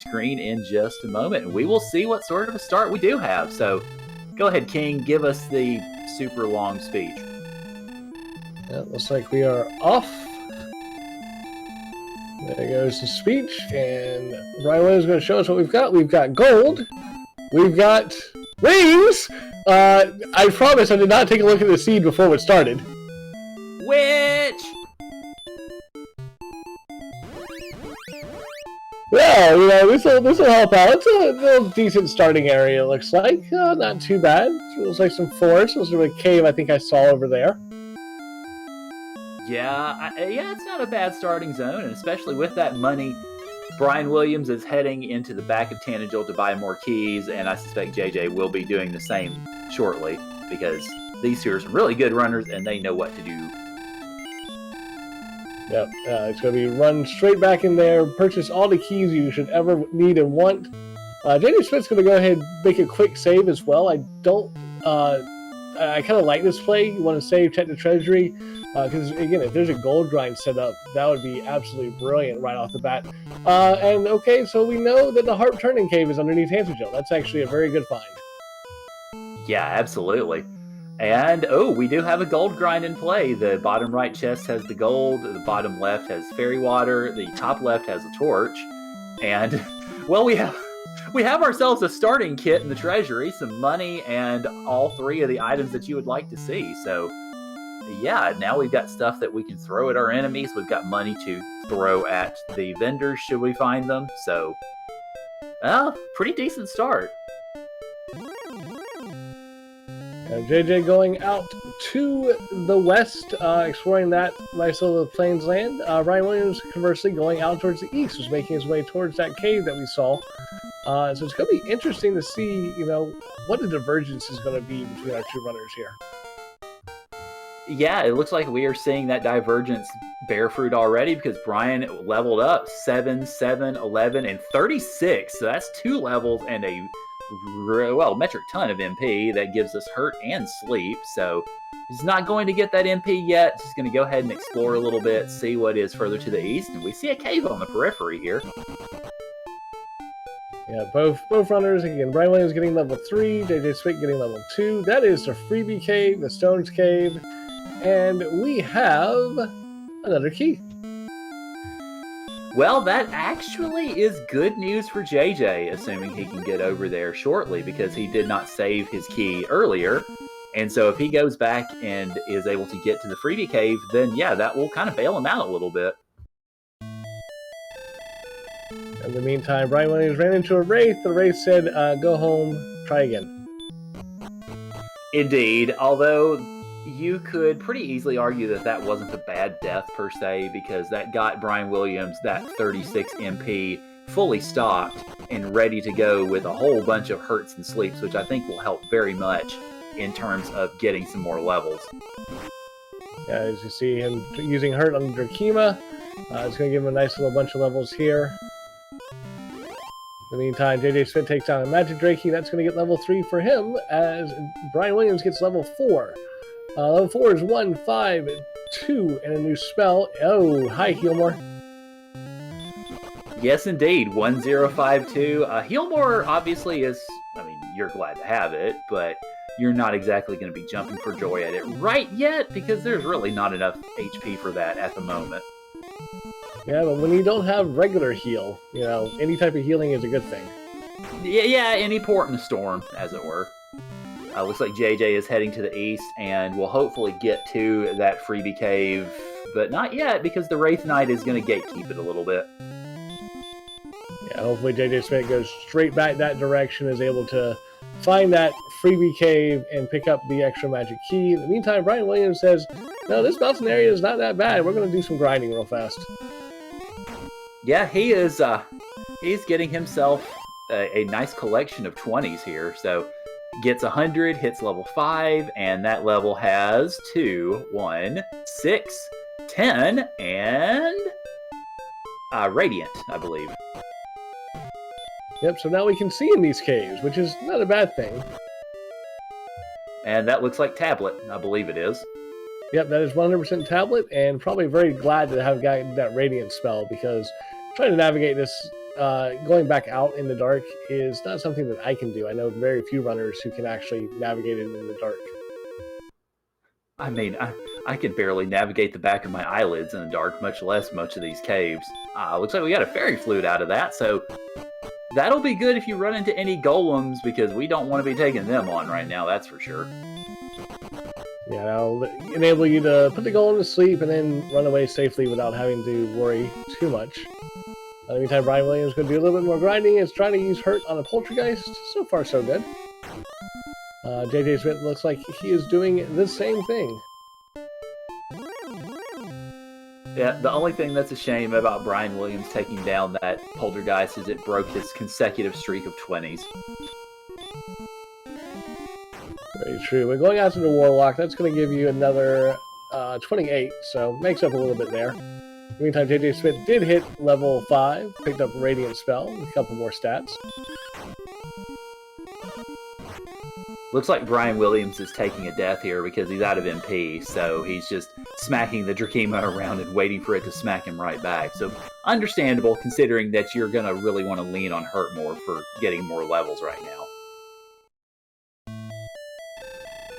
screen in just a moment, and we will see what sort of a start we do have. So go ahead, King, give us the super long speech. Yeah, looks like we are off. There goes the speech, and Brian Williams is going to show us what we've got. We've got gold. We've got wings. I promise I did not take a look at the seed before it started. Which? Well, you know, this will help out. It's a little decent starting area, it looks like. Not too bad. It looks like some forest. It looks like a cave I think I saw over there. Yeah, it's not a bad starting zone, and especially with that money, Brian Williams is heading into the back of Tanager to buy more keys, and I suspect JJ will be doing the same shortly, because these two are some really good runners, and they know what to do. Yep, it's going to be run straight back in there, purchase all the keys you should ever need and want. Jjschmidt7's going to go ahead and make a quick save as well. I kind of like this play. You want to save, check the treasury. Because, again, if there's a gold grind set up, that would be absolutely brilliant right off the bat. And, okay, so we know that the Harp Turning Cave is underneath Tanager. That's actually a very good find. Yeah, absolutely. And, we do have a gold grind in play. The bottom right chest has the gold, the bottom left has fairy water, the top left has a torch. And, well, we have ourselves a starting kit in the treasury, some money, and all three of the items that you would like to see. So, yeah, now we've got stuff that we can throw at our enemies. We've got money to throw at the vendors should we find them. So, pretty decent start. JJ going out to the west, exploring that nice little plains land. Brian Williams, conversely, going out towards the east, was making his way towards that cave that we saw. So it's going to be interesting to see, you know, what the divergence is going to be between our two runners here. Yeah, it looks like we are seeing that divergence bear fruit already, because Brian leveled up 7, 7, 11, and 36. So that's 2 levels and a, metric ton of MP. That gives us hurt and sleep. So he's not going to get that MP yet. He's going to go ahead and explore a little bit, see what is further to the east. And we see a cave on the periphery here. Yeah, both runners, again, Brian Williams getting level 3, Jjschmidt7 getting level 2. That is the freebie cave, the Stones Cave. And we have another key. Well, that actually is good news for JJ, assuming he can get over there shortly, because he did not save his key earlier. And so if he goes back and is able to get to the freebie cave, then yeah, that will kind of bail him out a little bit. In the meantime, Brian Williams ran into a wraith. The wraith said, go home, try again. Indeed, although you could pretty easily argue that that wasn't a bad death per se, because that got Brian Williams that 36 MP fully stocked and ready to go with a whole bunch of hurts and sleeps, which I think will help very much in terms of getting some more levels. Yeah, as you see him using hurt on Drakima, it's going to give him a nice little bunch of levels here. In the meantime, Jjschmidt7 takes down a Magic Drakey. That's going to get level 3 for him, as Brian Williams gets level 4. Level 4 is 1, 5, 2, and a new spell. Oh, hi, Healmore. Yes, indeed. 1052. Healmore obviously is, I mean, you're glad to have it, but you're not exactly going to be jumping for joy at it right yet, because there's really not enough HP for that at the moment. Yeah, but when you don't have regular heal, you know, any type of healing is a good thing. Yeah, any port in a storm, as it were. Looks like JJ is heading to the east, and will hopefully get to that freebie cave, but not yet, because the Wraith Knight is going to gatekeep it a little bit. Yeah, hopefully Jjschmidt7 goes straight back that direction, is able to find that freebie cave and pick up the extra magic key. In the meantime, Brian Williams says, no, this mountain area is not that bad. We're going to do some grinding real fast. Yeah, he is. He's getting himself a nice collection of 20s here, so gets 100, hits level 5, and that level has 2, 1, 6, 10, and Radiant, I believe. Yep, so now we can see in these caves, which is not a bad thing. And that looks like Tablet, I believe it is. Yep, that is 100% Tablet, and probably very glad to have gotten that Radiant spell, because trying to navigate this going back out in the dark is not something that I can do. I know very few runners who can actually navigate it in the dark. I mean, I can barely navigate the back of my eyelids in the dark, much less much of these caves. Looks like we got a fairy flute out of that, so that'll be good if you run into any golems, because we don't want to be taking them on right now, that's for sure. Yeah, that'll enable you to put the golem to sleep and then run away safely without having to worry too much. In the meantime, Brian Williams is going to do a little bit more grinding. Is trying to use hurt on a poltergeist. So far, so good. Jjschmidt looks like he is doing the same thing. Yeah, the only thing that's a shame about Brian Williams taking down that poltergeist is it broke his consecutive streak of 20s. Very true. We're going out to the Warlock. That's going to give you another 28, so makes up a little bit there. In the meantime, Jjschmidt did hit level 5, picked up a Radiant Spell, with a couple more stats. Looks like Brian Williams is taking a death here because he's out of MP, so he's just smacking the Drakima around and waiting for it to smack him right back. So understandable, considering that you're going to really want to lean on hurt more for getting more levels right now.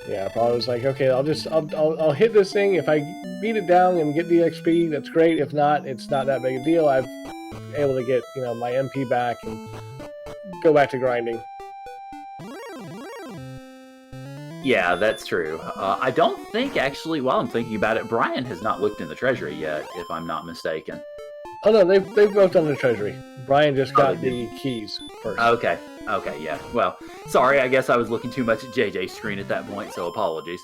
Yeah, probably was like, okay, I'll hit this thing. If I beat it down and get the XP, that's great. If not, it's not that big a deal. I'm able to get, my MP back and go back to grinding. Yeah, that's true. I don't think, actually, while I'm thinking about it, Brian has not looked in the treasury yet, if I'm not mistaken. Oh, no, they've both done the treasury. Brian just got the keys first. Okay, yeah. Well, sorry, I guess I was looking too much at JJ's screen at that point, so apologies.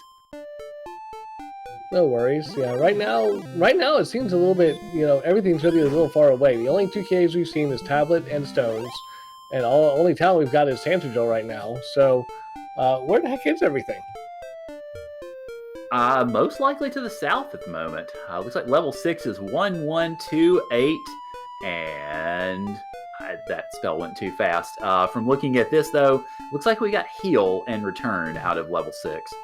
No worries. Yeah, right now it seems a little bit, everything's really a little far away. The only two caves we've seen is Tablet and Stones, and only town we've got is Tantegel right now, so... where the heck is everything? Most likely to the south at the moment. Looks like level 6 is 1128, and that spell went too fast. From looking at this, though, looks like we got heal and return out of level 6.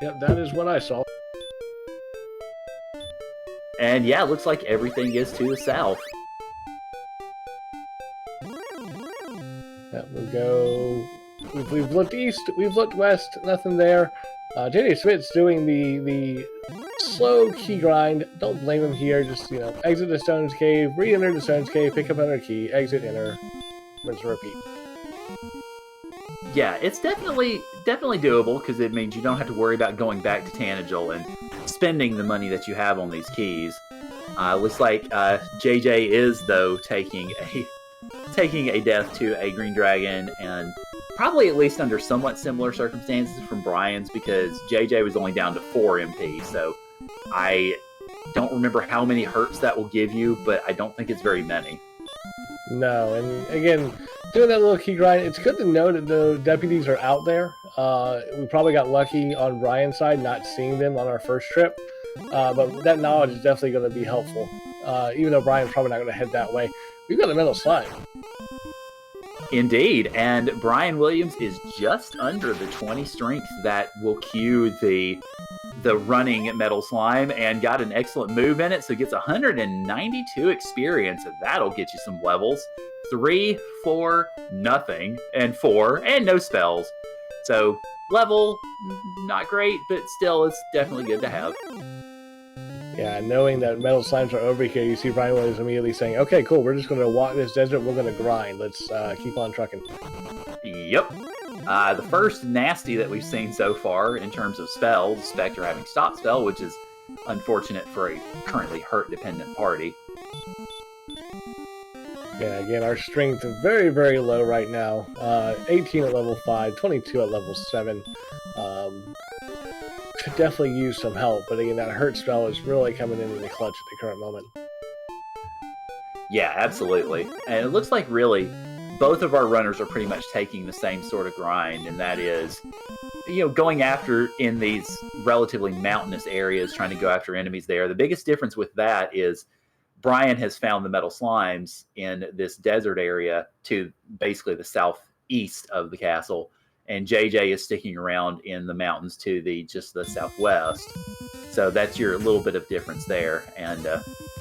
Yep, that is what I saw. And yeah, looks like everything is to the south. That will go... We've looked east, we've looked west, nothing there. Jjschmidt's doing the slow key grind. Don't blame him here. Just, exit the Stones Cave, re-enter the Stones Cave, pick up another key, exit, enter, rinse and repeat. Yeah, it's definitely doable, because it means you don't have to worry about going back to Tantegel and spending the money that you have on these keys. Looks like JJ is, though, taking a death to a green dragon, and probably at least under somewhat similar circumstances from Brian's, because JJ was only down to 4 MP, so I don't remember how many hurts that will give you, but I don't think it's very many. No, and again, doing that little key grind, it's good to know that the deputies are out there. We probably got lucky on Brian's side not seeing them on our first trip, but that knowledge is definitely going to be helpful, even though Brian's probably not going to head that way. We've got a metal slime. Indeed, and Brian Williams is just under the 20 strength that will cue the running metal slime, and got an excellent move in it, so gets 192 experience, and that'll get you some levels. 3, 4, nothing, and 4, and no spells. So, level, not great, but still, it's definitely good to have. Yeah, knowing that metal slimes are over here, you see Brian Williams immediately saying, okay, cool, we're just going to walk this desert, we're going to grind. Let's keep on trucking. Yep. The first nasty that we've seen so far in terms of spells, Spectre having stop spell, which is unfortunate for a currently hurt-dependent party. Yeah, again, our strength is very, very low right now. 18 at level 5, 22 at level 7. Could definitely use some help, but again, that hurt spell is really coming into the clutch at the current moment. Yeah, absolutely. And it looks like really both of our runners are pretty much taking the same sort of grind, and that is, going after in these relatively mountainous areas, trying to go after enemies there. The biggest difference with that is Brian has found the metal slimes in this desert area to basically the southeast of the castle, and JJ is sticking around in the mountains to just the southwest. So that's your little bit of difference there. And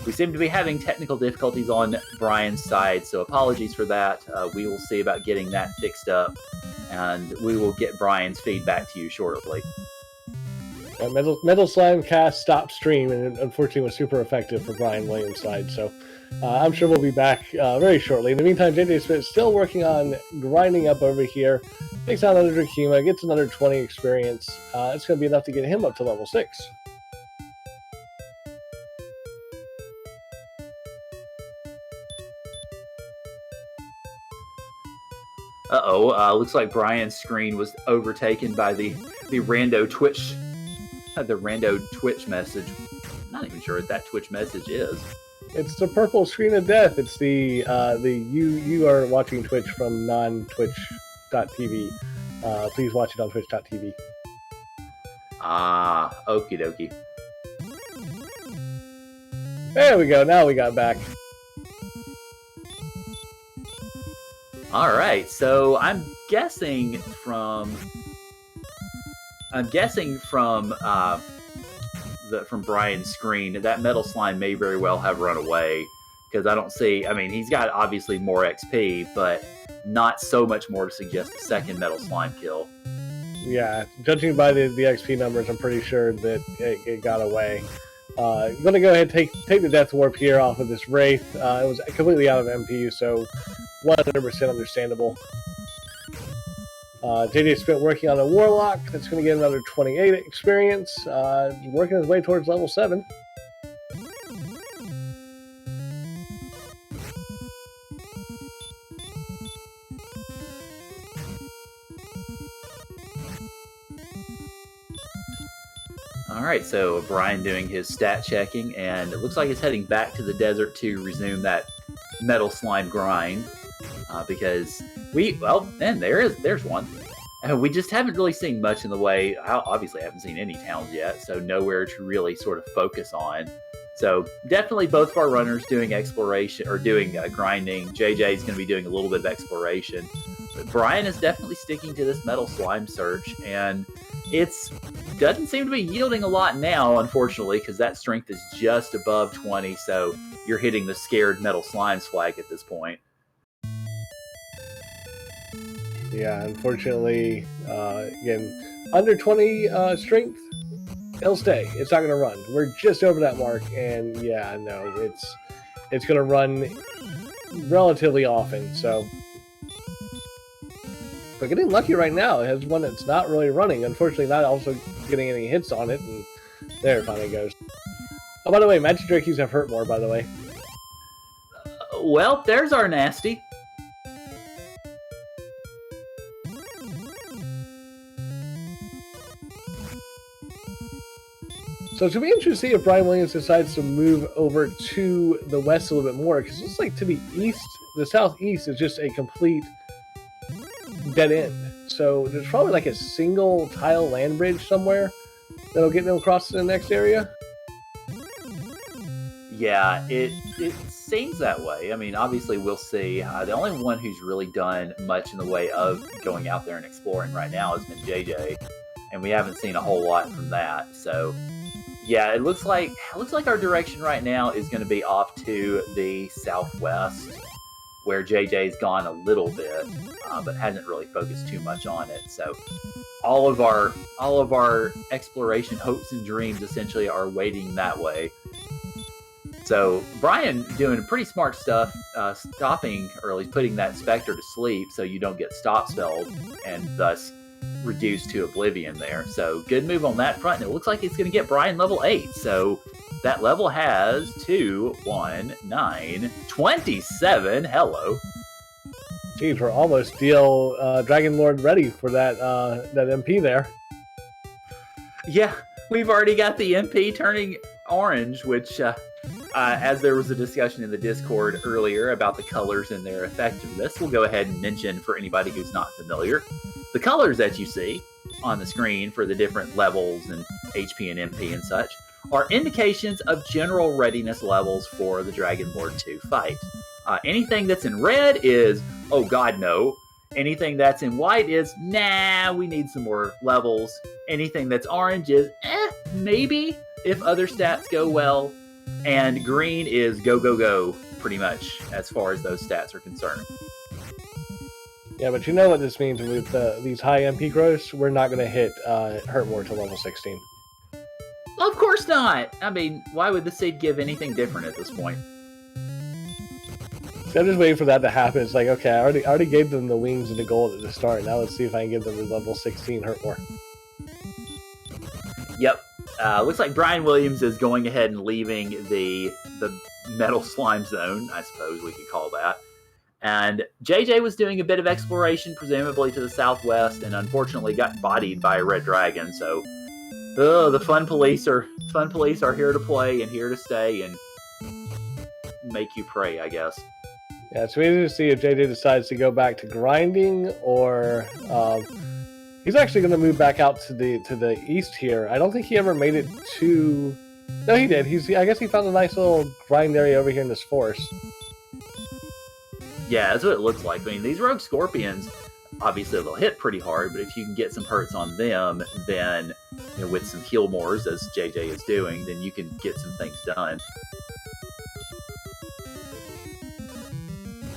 we seem to be having technical difficulties on Brian's side, so apologies for that. We will see about getting that fixed up, and we will get Brian's feedback to you shortly. Metal Slime cast stopped stream, and it unfortunately was super effective for Brian Williams' side. So I'm sure we'll be back very shortly. In the meantime, Jjschmidt7 is still working on grinding up over here. Takes out another Drakima, gets another 20 experience. It's going to be enough to get him up to level 6. Looks like Brian's screen was overtaken by the rando Twitch message. I'm not even sure what that Twitch message is. It's the purple screen of death. It's the you are watching Twitch from non-twitch.tv. Please watch it on twitch.tv. Okie dokie. There we go. Now we got back. All right, so I'm guessing from Brian's screen that Metal Slime may very well have run away, because I don't see. I mean, he's got obviously more XP, but not so much more to suggest a second Metal Slime kill. Yeah, judging by the XP numbers, I'm pretty sure that it got away. I'm going to go ahead and take the Death Warp here off of this Wraith. It was completely out of MP, so 100% understandable. Jjschmidt7 working on a Warlock. That's going to get another 28 experience. Working his way towards level 7. All right, so Brian doing his stat checking, and it looks like he's heading back to the desert to resume that Metal Slime grind, because there's one. We just haven't really seen much in the way. Obviously, I haven't seen any towns yet, so nowhere to really sort of focus on. So definitely both of our runners doing exploration or doing grinding. JJ is going to be doing a little bit of exploration. But Brian is definitely sticking to this Metal Slime search, and doesn't seem to be yielding a lot now, unfortunately, because that strength is just above 20, so you're hitting the scared Metal Slime's flag at this point. Yeah, unfortunately, again, under 20 strength, it'll stay. It's not going to run. We're just over that mark, and yeah, no, it's going to run relatively often, so. But getting lucky right now. It has one that's not really running. Unfortunately, not also getting any hits on it, and there it finally goes. Oh, by the way, Magic Drakeys have hurt more, by the way. Well, there's our nasty. So it's going to be interesting to see if Brian Williams decides to move over to the west a little bit more, because it looks like to the east, the southeast is just a complete dead end. So there's probably like a single tile land bridge somewhere that'll get them across to the next area. Yeah, it seems that way. I mean, obviously we'll see. The only one who's really done much in the way of going out there and exploring right now has been JJ, and we haven't seen a whole lot from that. So yeah, it looks like our direction right now is going to be off to the southwest, where JJ's gone a little bit, but hasn't really focused too much on it. So all of our exploration hopes and dreams essentially are waiting that way. So Brian doing pretty smart stuff, stopping early, putting that Spectre to sleep so you don't get stop spelled and thus reduced to oblivion there. So good move on that front, and it looks like it's going to get Brian level 8. So that level has 2, 1, 9, 27. Hello. Geez, we're almost DL Dragon Lord ready for that MP there. Yeah, we've already got the MP turning orange, which, as there was a discussion in the Discord earlier about the colors and their effectiveness, we'll go ahead and mention for anybody who's not familiar. The colors that you see on the screen for the different levels and HP and MP and such are indications of general readiness levels for the Dragon Lord 2 fight. Anything that's in red is, oh god no. Anything that's in white is, nah, we need some more levels. Anything that's orange is, maybe. if other stats go well, and green is go, go, go, pretty much, as far as those stats are concerned. Yeah, but you know what this means with these high MP growths? We're not going to hit Hurt More till level 16. Of course not! I mean, why would the seed give anything different at this point? So I'm just waiting for that to happen. It's like, okay, I already gave them the wings and the gold at the start. Now let's see if I can give them the level 16 Hurt More. Yep. Looks like Brian Williams is going ahead and leaving the metal slime zone, I suppose we could call that. And JJ was doing a bit of exploration, presumably to the southwest, and unfortunately got bodied by a red dragon. So, the fun police are here to play and here to stay and make you pray, I guess. Yeah, it's easy to see if JJ decides to go back to grinding, or he's actually going to move back out to the east here. I don't think he ever made it to. No, he did. I guess he found a nice little grind area over here in this forest. Yeah, that's what it looks like. I mean, these rogue scorpions, obviously they'll hit pretty hard, but if you can get some hurts on them, then with some heal mores, as JJ is doing, then you can get some things done.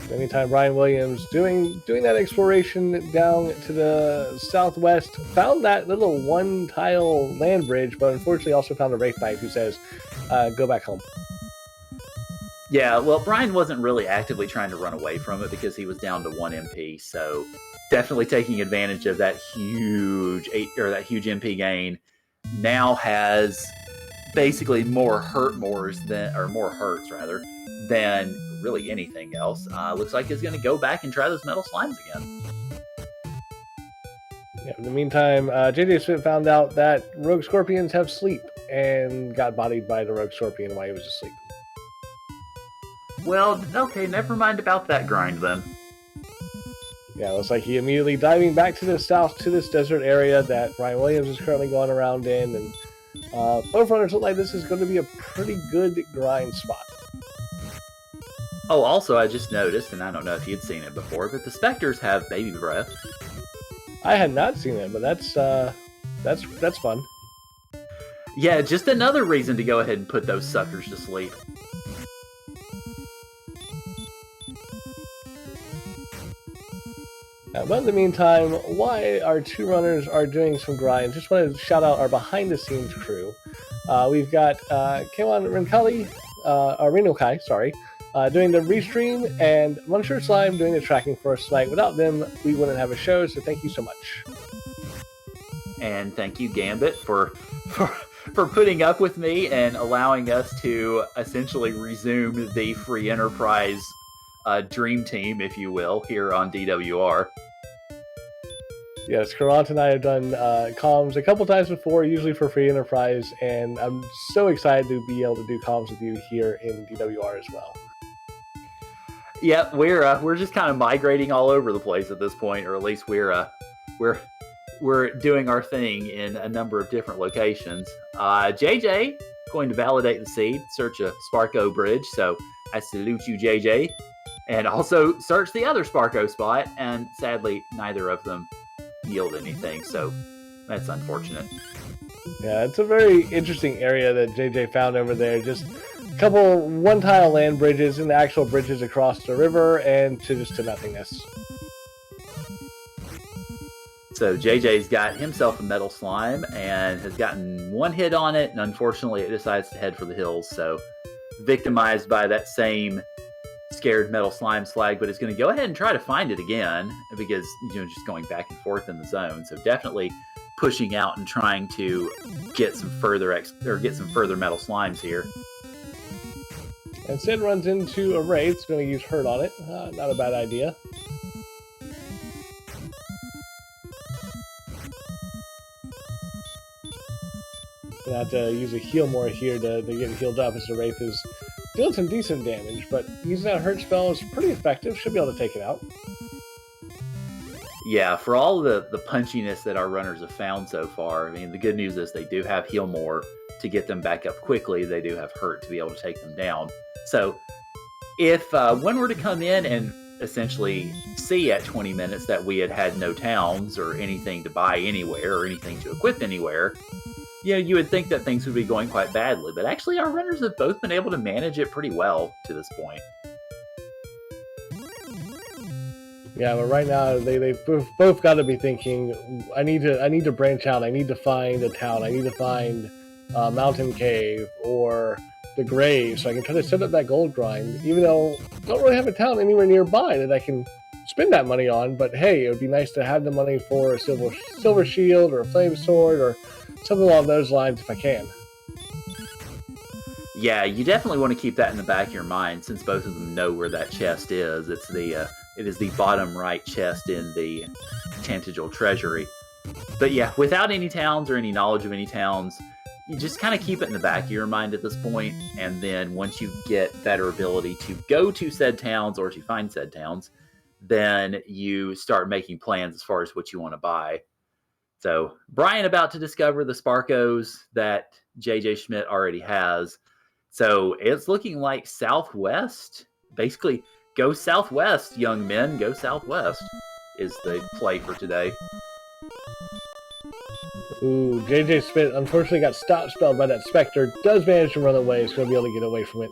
Anytime Brian Williams doing that exploration down to the southwest, found that little one-tile land bridge, but unfortunately also found a Wraith Knight who says, go back home. Yeah, well, Brian wasn't really actively trying to run away from it because he was down to 1 MP, so definitely taking advantage of that huge MP gain. Now has basically more hurts than really anything else. Looks like he's going to go back and try those metal slimes again. Yeah, in the meantime, Jjschmidt7 found out that rogue scorpions have sleep and got bodied by the rogue scorpion while he was asleep. Well, okay, never mind about that grind then. Yeah, it looks like he immediately diving back to the south to this desert area that Brian Williams is currently going around in, and both runners look like this is going to be a pretty good grind spot. Oh, also, I just noticed, and I don't know if you'd seen it before, but the specters have baby breath. I had not seen it, but that's fun. Yeah, just another reason to go ahead and put those suckers to sleep. But in the meantime, while our two runners are doing some grind, just wanted to shout out our behind-the-scenes crew. We've got Kewan Rinokai, doing the restream, and Muncher Slime doing the tracking for us tonight. Without them, we wouldn't have a show, so thank you so much. And thank you, Gambit, for putting up with me and allowing us to essentially resume the free enterprise dream team, if you will, here on DWR. Yes, Karant and I have done comms a couple times before, usually for free enterprise, and I'm so excited to be able to do comms with you here in DWR as well. Yeah, we're just kind of migrating all over the place at this point, or at least we're doing our thing in a number of different locations. JJ going to validate the seed, search a Sparko bridge, so I salute you, JJ, and also search the other Sparko spot, and sadly neither of them yield anything, so that's unfortunate. Yeah, it's a very interesting area that JJ found over there. Just a couple one-tile land bridges and the actual bridges across the river, and to nothingness. So JJ's got himself a metal slime and has gotten one hit on it, and unfortunately it decides to head for the hills, so victimized by that same scared metal slime slag, but it's going to go ahead and try to find it again because just going back and forth in the zone. So definitely pushing out and trying to get some further metal slimes here. And Sid runs into a Wraith. It's going to use Hurt on it. Not a bad idea. Gonna have to use a heal more here to get it healed up, as the Wraith is doing some decent damage, but using that hurt spell is pretty effective. Should be able to take it out. Yeah, for all the punchiness that our runners have found so far, I mean, the good news is they do have heal more to get them back up quickly. They do have hurt to be able to take them down. So if one were to come in and essentially see at 20 minutes that we had no towns or anything to buy anywhere or anything to equip anywhere, you would think that things would be going quite badly, but actually our runners have both been able to manage it pretty well to this point. Yeah, but right now they both got to be thinking, I need to branch out. I need to find a town. I need to find a mountain cave or the grave, so I can try to set up that gold grind. Even though I don't really have a town anywhere nearby that I can spend that money on. But hey, it would be nice to have the money for a silver shield or a flame sword or something along those lines if I can. Yeah, you definitely want to keep that in the back of your mind, since both of them know where that chest is. It is the bottom right chest in the Tantegel Treasury. But yeah, without any towns or any knowledge of any towns, you just kind of keep it in the back of your mind at this point, and then once you get better ability to go to said towns or to find said towns, then you start making plans as far as what you want to buy. So Brian about to discover the Sparkos that JJ Schmidt already has. So it's looking like southwest. Basically, go southwest, young men. Go southwest is the play for today. Ooh, JJ Schmidt unfortunately got stop spelled by that Spectre. Does manage to run away. He's going to be able to get away from it.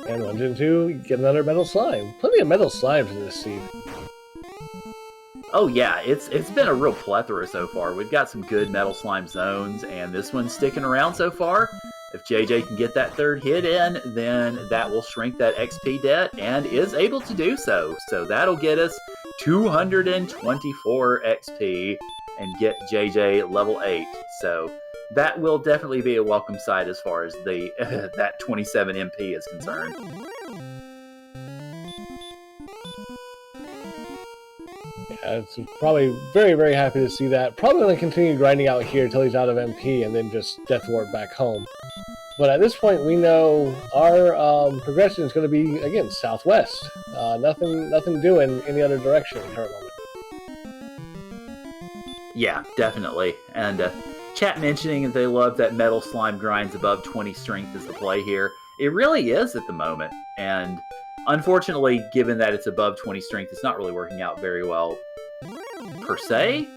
And 1 and 2, get another metal slime. Plenty of metal slimes in this seed. Oh yeah, it's been a real plethora so far. We've got some good metal slime zones, and this one's sticking around so far. If JJ can get that third hit in, then that will shrink that XP debt, and is able to do so. So that'll get us 224 XP and get JJ level 8. So that will definitely be a welcome sight as far as the that 27 MP is concerned. Yeah, it's probably very, very happy to see that. Probably going to continue grinding out here until he's out of MP and then just death warp back home. But at this point, we know our progression is going to be, again, southwest. Nothing doing any other direction in the current moment. Yeah, definitely. And chat mentioning that they love that metal slime grinds above 20 strength is the play here. It really is at the moment. And unfortunately, given that it's above 20 strength, it's not really working out very well per se.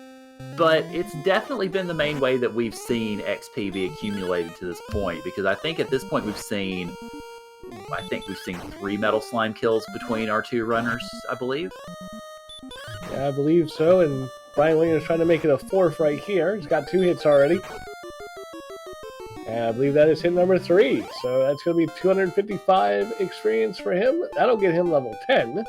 But it's definitely been the main way that we've seen XP be accumulated to this point. Because I think at this point we've seen 3 metal slime kills between our two runners, I believe. Yeah, I believe so. And Brian Williams is trying to make it a 4th right here. He's got 2 hits already. And I believe that is hit number 3. So that's going to be 255 experience for him. That'll get him level 10.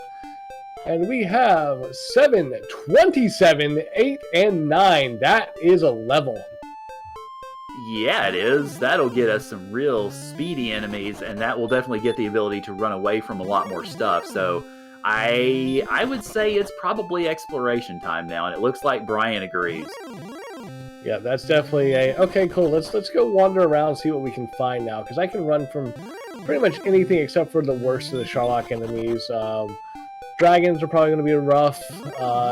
And we have 7, 27, 8, and 9. That is a level. Yeah, it is. That'll get us some real speedy enemies, and that will definitely get the ability to run away from a lot more stuff. So I would say it's probably exploration time now, and it looks like Brian agrees. Yeah, that's definitely a... Okay, cool. Let's go wander around, see what we can find now, because I can run from pretty much anything except for the worst of the Sharlock enemies. Dragons are probably going to be rough.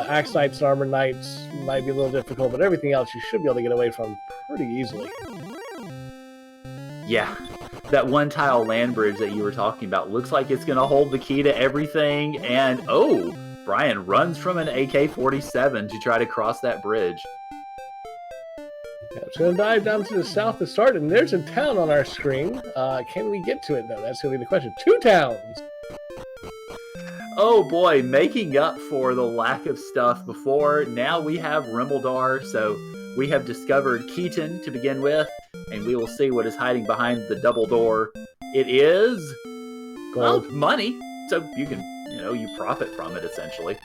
Axe Knights and Armor Knights might be a little difficult, but everything else you should be able to get away from pretty easily. Yeah, that one-tile land bridge that you were talking about looks like it's going to hold the key to everything, and oh, Brian runs from an AK-47 to try to cross that bridge. Yeah, it's going to dive down to the south to start, and there's a town on our screen. Can we get to it, though? That's going to be the question. 2 towns! Oh boy, making up for the lack of stuff before, now we have Rimbledar, so we have discovered Keaton to begin with, and we will see what is hiding behind the double door. It is... Gold. Well, money, so you can, you profit from it, essentially.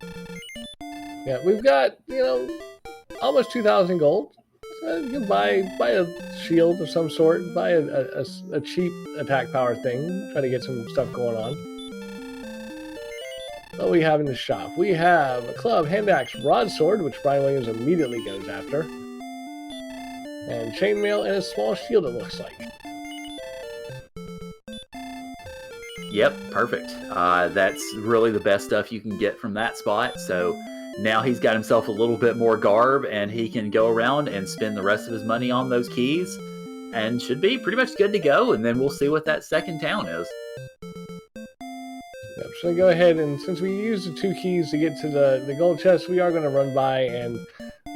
Yeah, we've got, almost 2,000 gold. So you can buy a shield of some sort, buy a cheap attack power thing, try to get some stuff going on. What do we have in the shop? We have a club, hand axe, broadsword, which Brian Williams immediately goes after. And chainmail and a small shield, it looks like. Yep, perfect. That's really the best stuff you can get from that spot. So now he's got himself a little bit more garb, and he can go around and spend the rest of his money on those keys, and should be pretty much good to go. And then we'll see what that second town is. Yep, just going to go ahead and, since we used the 2 keys to get to the gold chest, we are going to run by and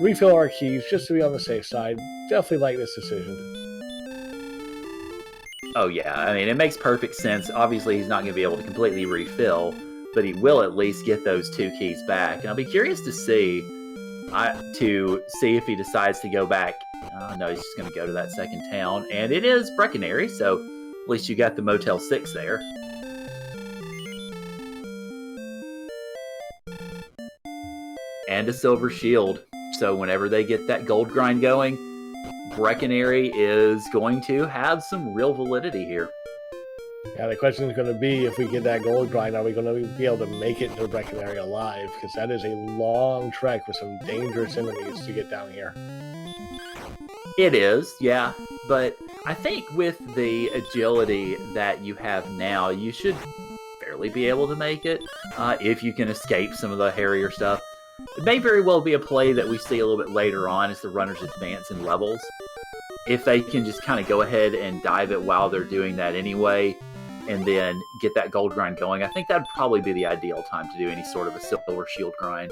refill our keys just to be on the safe side. Definitely like this decision. Oh yeah, I mean, it makes perfect sense. Obviously, he's not going to be able to completely refill, but he will at least get those 2 keys back. And I'll be curious to see if he decides to go back. Oh, no, he's just going to go to that second town. And it is Breckenary, so at least you got the Motel 6 there. And a silver shield. So whenever they get that gold grind going, Breckenary is going to have some real validity here. Yeah, the question is going to be, if we get that gold grind, are we going to be able to make it to Breckenary alive? Because that is a long trek with some dangerous enemies to get down here. It is, yeah. But I think with the agility that you have now, you should fairly be able to make it. If you can escape some of the hairier stuff. It may very well be a play that we see a little bit later on as the runners advance in levels. If they can just kind of go ahead and dive it while they're doing that anyway, and then get that gold grind going, I think that'd probably be the ideal time to do any sort of a silver shield grind.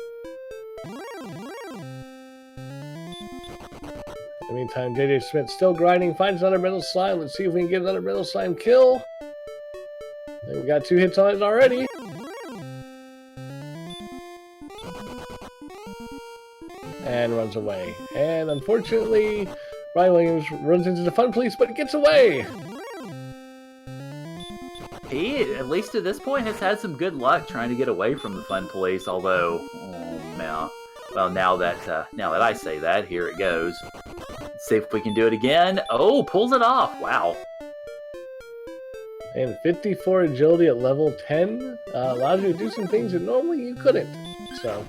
In the meantime, Jjschmidt still grinding, finds another metal slime. Let's see if we can get another metal slime kill. And we got 2 hits on it already. And runs away. And unfortunately, Brian Williams runs into the fun police, but gets away. He, at least to this point, has had some good luck trying to get away from the fun police. Although, now that I say that, here it goes. Let's see if we can do it again. Oh, pulls it off! Wow. And 54 agility at level 10 allows you to do some things that normally you couldn't. So.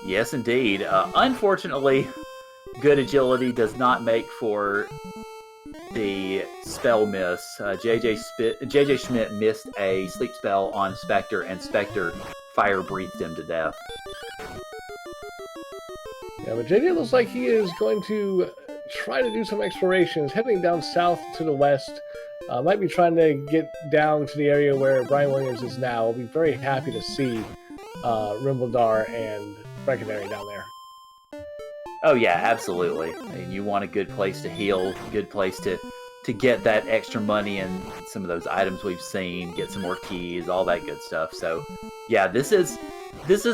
Yes, indeed. Unfortunately, good agility does not make for the spell miss. Jjschmidt missed a sleep spell on Spectre, and Spectre fire breathed him to death. Yeah, but JJ looks like he is going to try to do some explorations, heading down south to the west. Might be trying to get down to the area where Brian Williams is now. I'll be very happy to see Rimbledar and Breckenary down there. Oh yeah, absolutely. I mean, you want a good place to heal, a good place to get that extra money and some of those items we've seen, get some more keys, all that good stuff. So yeah, this is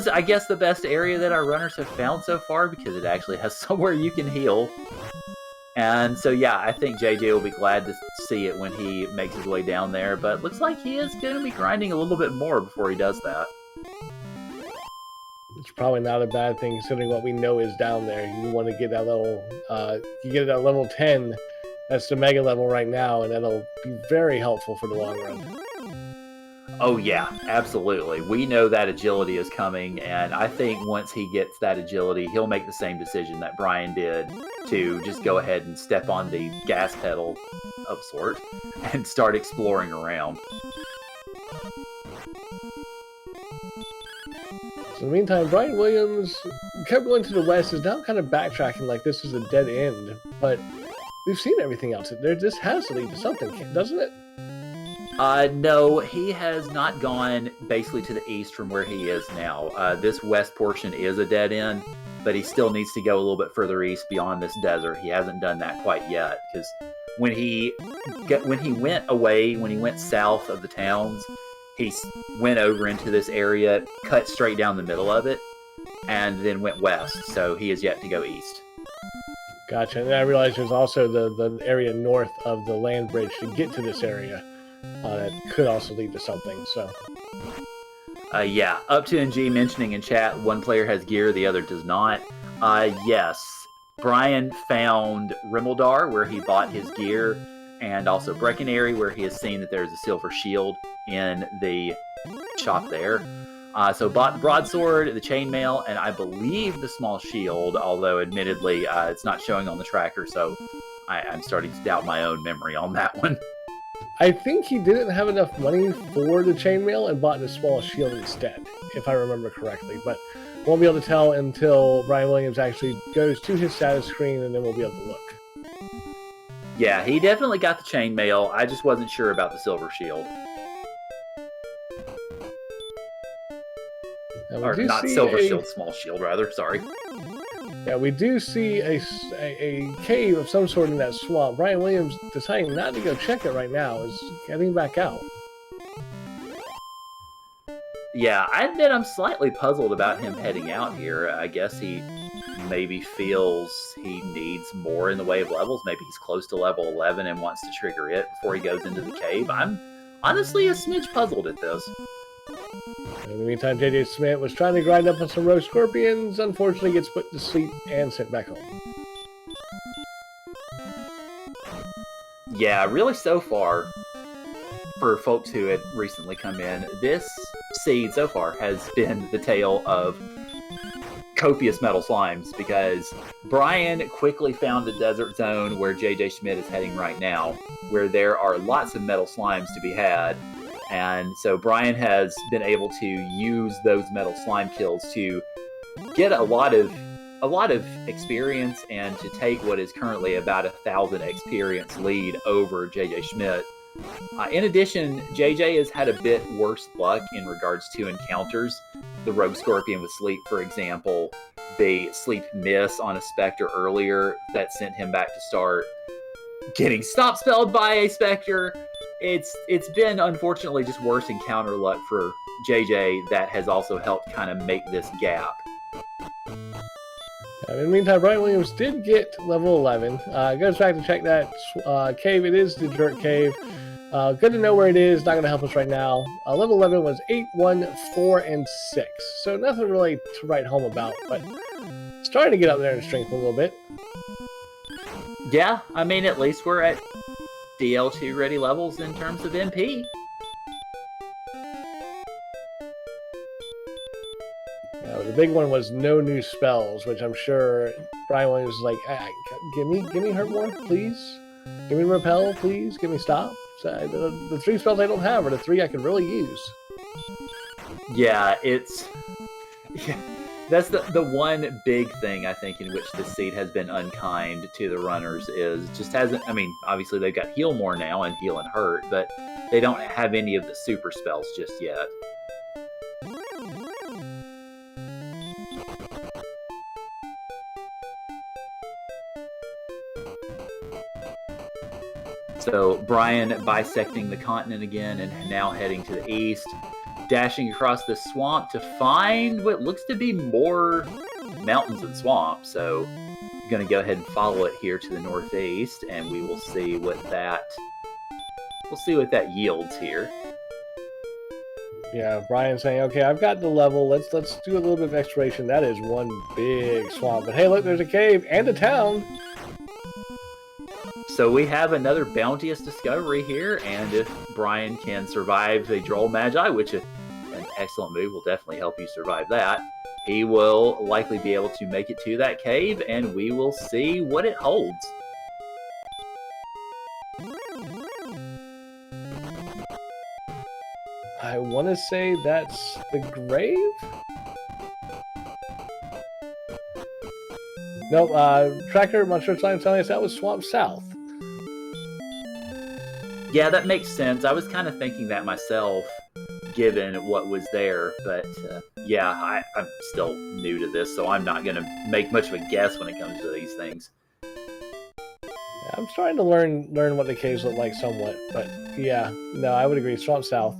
I guess the best area that our runners have found so far, because it actually has somewhere you can heal. And so yeah, I think JJ will be glad to see it when he makes his way down there, but looks like he is going to be grinding a little bit more before he does that. It's probably not a bad thing considering what we know is down there. You want to get that level, you get it at level 10, that's the mega level right now, and that'll be very helpful for the long run. Oh yeah, absolutely. We know that agility is coming, and I think once he gets that agility, he'll make the same decision that Brian did to just go ahead and step on the gas pedal of sort and start exploring around. So in the meantime, Brian Williams kept going to the west, is now kind of backtracking like this is a dead end, but we've seen everything else. This has to lead to something, doesn't it? No, he has not gone basically to the east from where he is now. This west portion is a dead end, but he still needs to go a little bit further east beyond this desert. He hasn't done that quite yet, because when he went south of the towns, he went over into this area, cut straight down the middle of it, and then went west. So he is yet to go east. Gotcha. And I realize there's also the area north of the land bridge to get to this area that could also lead to something. So. Yeah, up to NG mentioning in chat, one player has gear, the other does not. Yes, Brian found Rimbledar where he bought his gear, and also Breckenary where he has seen that there's a silver shield in the shop there. So bought the broadsword, the chainmail, and I believe the small shield, although admittedly it's not showing on the tracker, so I'm starting to doubt my own memory on that one. I think he didn't have enough money for the chainmail and bought the small shield instead, if I remember correctly. But won't be able to tell until Brian Williams actually goes to his status screen, and then we'll be able to look. Yeah, he definitely got the chainmail. I just wasn't sure about the silver shield. And we Or do not see Silver Shield, Small Shield, rather. Sorry. Yeah, we do see a cave of some sort in that swamp. Brian Williams deciding not to go check it right now, is heading back out. Yeah, I admit I'm slightly puzzled about him heading out here. I guess he maybe feels he needs more in the way of levels. Maybe he's close to level 11 and wants to trigger it before he goes into the cave. I'm honestly a smidge puzzled at this. In the meantime, Jjschmidt was trying to grind up on some rogue scorpions. Unfortunately, gets put to sleep and sent back home. Yeah, really so far, for folks who had recently come in, this seed so far has been the tale of copious metal slimes, because Brian quickly found the desert zone where Jjschmidt is heading right now, where there are lots of metal slimes to be had. And so Brian has been able to use those metal slime kills to get a lot of experience and to take what is currently about 1,000 experience lead over Jjschmidt. In addition, JJ has had a bit worse luck in regards to encounters. The Rogue Scorpion with Sleep, for example, the Sleep Miss on a Spectre earlier that sent him back to start getting stop spelled by a Spectre. It's been, unfortunately, just worse encounter luck for JJ that has also helped kind of make this gap. In the meantime, Brian Williams did get level 11. Goes back to check that cave. It is the Jerk Cave. Good to know where it is. Not going to help us right now. Level 11 was 8, 1, 4, and 6. So nothing really to write home about, but starting to get up there in strength a little bit. Yeah, I mean, at least we're at DL2 ready levels in terms of MP. The big one was no new spells, which I'm sure Brian Williams was like, give me hurt more, please. Give me repel, please. Give me stop. So the 3 spells I don't have are the 3 I could really use. Yeah, that's the one big thing, I think, in which the seed has been unkind to the runners is just hasn't, I mean, obviously they've got heal more now and heal and hurt, but they don't have any of the super spells just yet. So Brian bisecting the continent again and now heading to the east, dashing across the swamp to find what looks to be more mountains and swamp. So I'm going to go ahead and follow it here to the northeast, and we will see what that yields here. Yeah, Brian saying, okay, I've got the level. Let's do a little bit of exploration. That is one big swamp. But hey, look, there's a cave and a town. So we have another bounteous discovery here, and if Brian can survive the Droll Magi, which an excellent move will definitely help you survive that, he will likely be able to make it to that cave, and we will see what it holds. I want to say that's the grave? No, Tracker, Monster Science telling us that was Swamp South. Yeah, that makes sense. I was kind of thinking that myself, given what was there. But yeah, I'm still new to this, so I'm not going to make much of a guess when it comes to these things. Yeah, I'm starting to learn what the caves look like somewhat. But yeah, no, I would agree. Swamp South.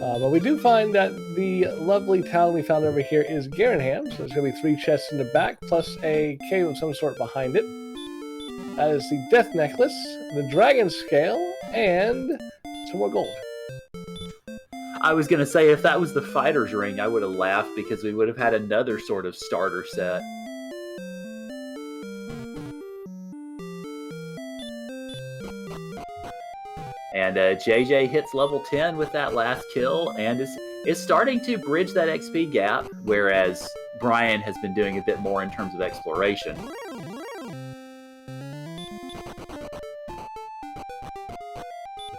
But we do find that the lovely town we found over here is Garenham. So there's going to be 3 chests in the back, plus a cave of some sort behind it. That is the Death Necklace, the Dragon Scale, and some more gold. I was going to say, if that was the Fighter's Ring, I would have laughed because we would have had another sort of starter set. And JJ hits level 10 with that last kill and is starting to bridge that XP gap, whereas Brian has been doing a bit more in terms of exploration.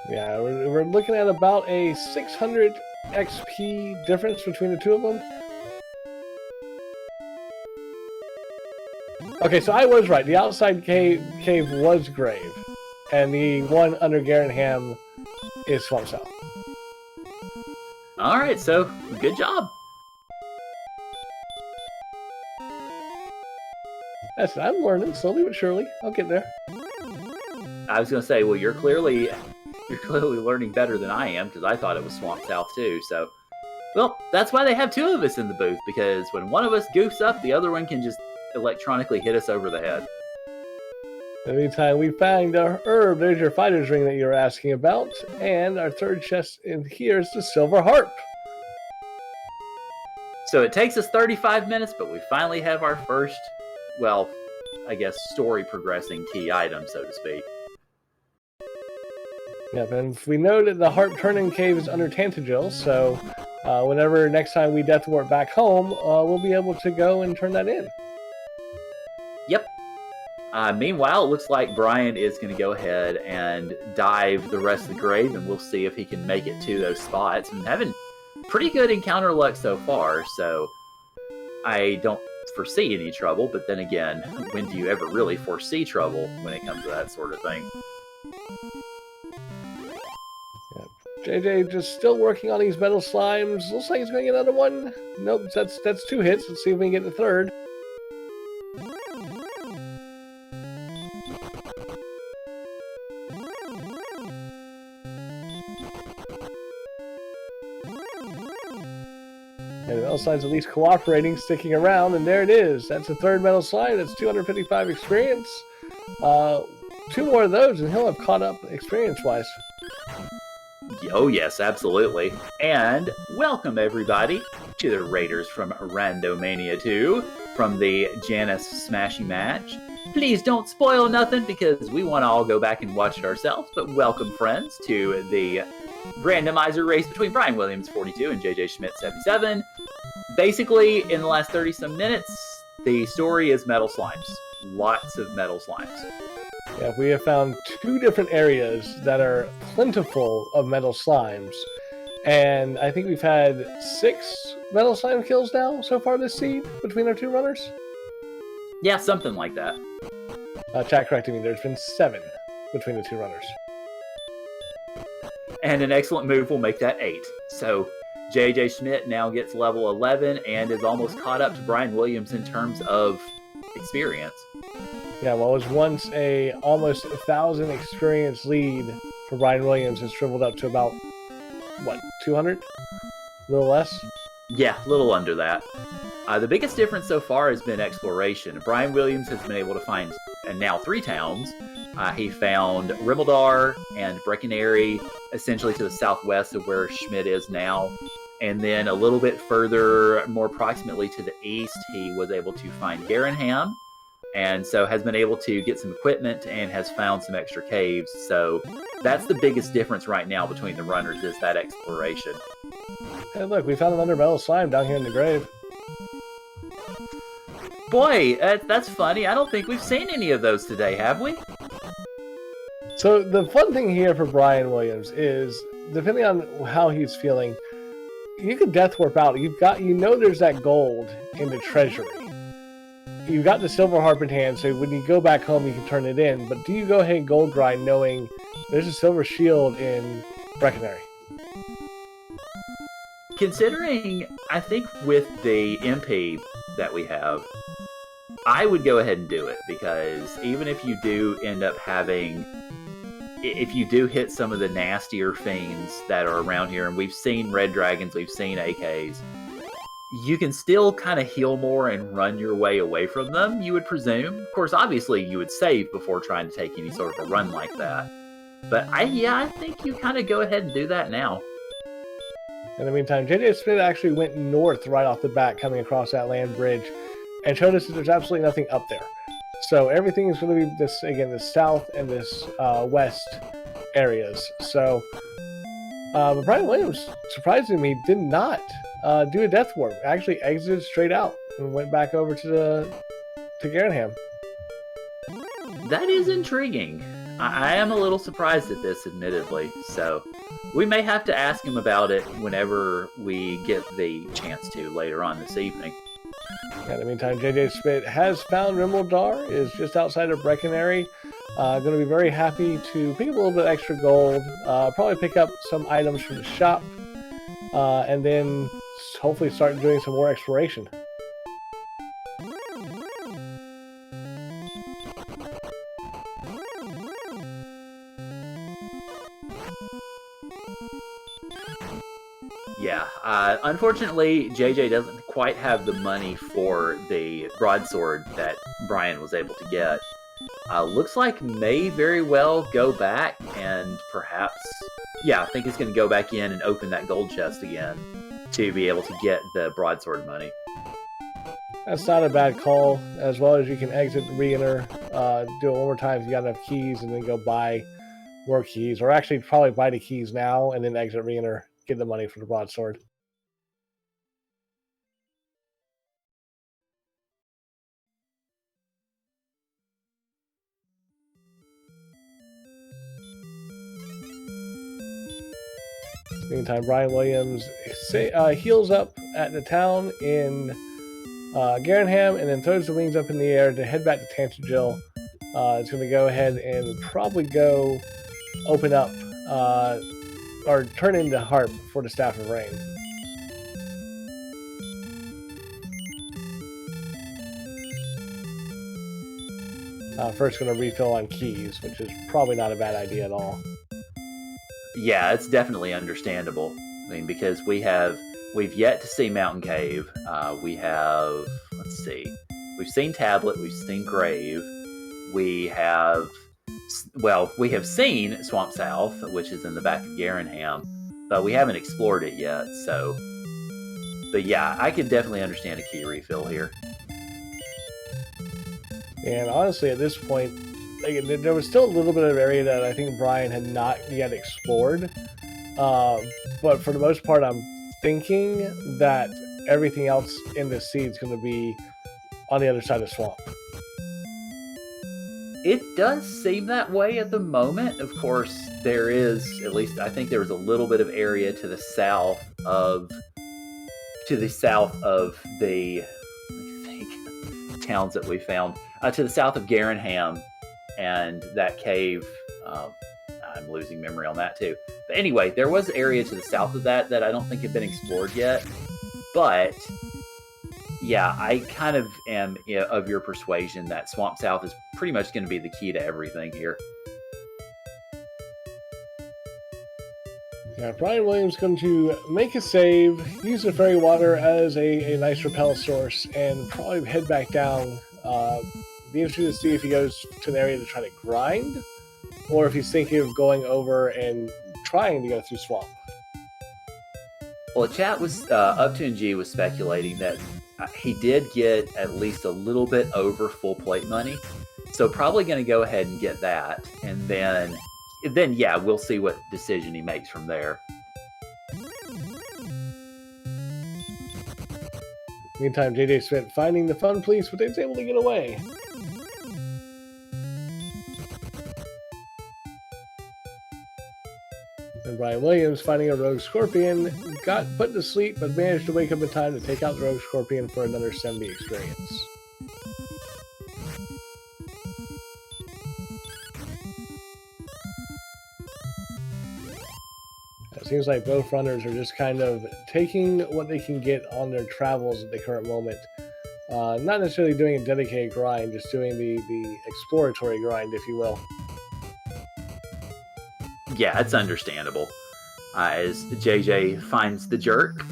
Yeah, we're looking at about a 600 XP difference between the two of them. Okay, so I was right. The outside cave was Grave, and the one under Garenham is Swamp South. All right, so good job. I'm learning slowly but surely. I'll get there. I was going to say, well, you're clearly learning better than I am because I thought it was Swamp South too. So, well, that's why they have two of us in the booth, because when one of us goofs up, the other one can just electronically hit us over the head. In the meantime, we found our herb. There's your fighter's ring that you were asking about, and our third chest in here is the silver harp. So it takes us 35 minutes, but we finally have our first, well, I guess story progressing key item, so to speak. Yep, and we know that the harp turn-in cave is under Tantagil, so whenever next time we death warp back home, we'll be able to go and turn that in. Yep. Meanwhile, it looks like Brian is going to go ahead and dive the rest of the grave, and we'll see if he can make it to those spots. And having pretty good encounter luck so far, so I don't foresee any trouble. But then again, when do you ever really foresee trouble when it comes to that sort of thing? JJ just still working on these metal slimes. Looks like he's going to get another one. Nope, that's 2 hits. Let's see if we can get the third. And the metal slime's at least cooperating, sticking around, and there it is. That's the third metal slime. That's 255 experience. 2 more of those, and he'll have caught up experience-wise. Oh yes, absolutely. And welcome everybody to the Raiders from Randomania 2 from the Janus Smashing Match. Please don't spoil nothing because we want to all go back and watch it ourselves, but welcome friends to the randomizer race between brianwilliams42 and Jjschmidt7. Basically, in the last 30 some minutes, the story is metal slimes. Lots of metal slimes. Yeah, we have found 2 different areas that are plentiful of metal slimes. And I think we've had 6 metal slime kills now so far this seed between our 2 runners. Yeah, something like that. Chat correcting me, there's been 7 between the 2 runners. And an excellent move will make that 8. So JJ Schmidt now gets level 11 and is almost caught up to Brian Williams in terms of experience. Yeah, well, it was once a almost 1,000 experience lead for Brian Williams. It's dribbled up to about, 200? A little less? Yeah, a little under that. The biggest difference so far has been exploration. Brian Williams has been able to find now 3 towns. He found Rimmildar and Breckenary, essentially to the southwest of where Schmidt is now. And then a little bit further, more approximately to the east, he was able to find Garenham. And so has been able to get some equipment and has found some extra caves. So that's the biggest difference right now between the runners, is that exploration. Hey, look, we found another metal slime down here in the grave. Boy, that's funny. I don't think we've seen any of those today, have we? So the fun thing here for Brian Williams is, depending on how he's feeling, you can death warp out. You know there's that gold in the treasury. You've got the silver harp in hand, so when you go back home, you can turn it in. But do you go ahead and gold grind knowing there's a silver shield in Breckenary? Considering, I think with the MP that we have, I would go ahead and do it, because even if you do end up having, if you do hit some of the nastier fiends that are around here, and we've seen red dragons, we've seen AKs, you can still kind of heal more and run your way away from them, you would presume. Of course, obviously, you would save before trying to take any sort of a run like that. But I think you kind of go ahead and do that now. In the meantime, Jjschmidt actually went north right off the bat, coming across that land bridge, and showed us that there's absolutely nothing up there. So everything is going to be this, again, the south and this west areas. So, but Brian Williams, surprisingly, did not do a death warp. Actually exited straight out and went back over to Garenham. That is intriguing. I am a little surprised at this, admittedly. So we may have to ask him about it whenever we get the chance to later on this evening. In the meantime, Jjschmidt has found Rimmildar, is just outside of Breckenary. Going to be very happy to pick up a little bit extra gold. Probably pick up some items from the shop. and then hopefully start doing some more exploration. Yeah, unfortunately, JJ doesn't quite have the money for the broadsword that Brian was able to get. Looks like may very well go back and perhaps, yeah, I think he's going to go back in and open that gold chest again to be able to get the broadsword money. That's not a bad call. As well as you can exit, re-enter, do it one more time if you got enough keys, and then go buy more keys. Or actually, probably buy the keys now and then exit, re-enter, get the money for the broadsword. Meantime, Brian Williams heals up at the town in Garenham, and then throws the wings up in the air to head back to Tantagel. It's going to go ahead and probably go open up or turn into Harp for the Staff of Rain. First, going to refill on keys, which is probably not a bad idea at all. Yeah, it's definitely understandable. I mean, because we've yet to see Mountain Cave. We have, let's see, we've seen Tablet, we've seen Grave, we have seen Swamp South, which is in the back of Garenham, but we haven't explored it yet. So, but yeah, I could definitely understand a key refill here. And honestly, at this point, there was still a little bit of area that I think Brian had not yet explored. But for the most part, I'm thinking that everything else in the seed is going to be on the other side of the swamp. It does seem that way at the moment. Of course, there is, at least I think there was a little bit of area to the south of the, towns that we found, to the south of Garenham, and that cave. I'm losing memory on that too. But anyway, there was area to the south of that I don't think had been explored yet. But yeah, I kind of am of your persuasion that Swamp South is pretty much going to be the key to everything here. Yeah, Brian Williams is going to make a save, use the fairy water as a nice repel source, and probably head back down. Be interested to see if he goes to an area to try to grind, or if he's thinking of going over and trying to go through swamp. Well, chat was up to NG was speculating that he did get at least a little bit over full plate money, so probably going to go ahead and get that, and then yeah, we'll see what decision he makes from there. Meantime, Jjschmidt finding the fun police, but he's able to get away. And Brian Williams finding a rogue scorpion, got put to sleep, but managed to wake up in time to take out the rogue scorpion for another 70 experience. It seems like both runners are just kind of taking what they can get on their travels at the current moment. Not necessarily doing a dedicated grind, just doing the exploratory grind, if you will. Yeah, it's understandable. As JJ finds the jerk,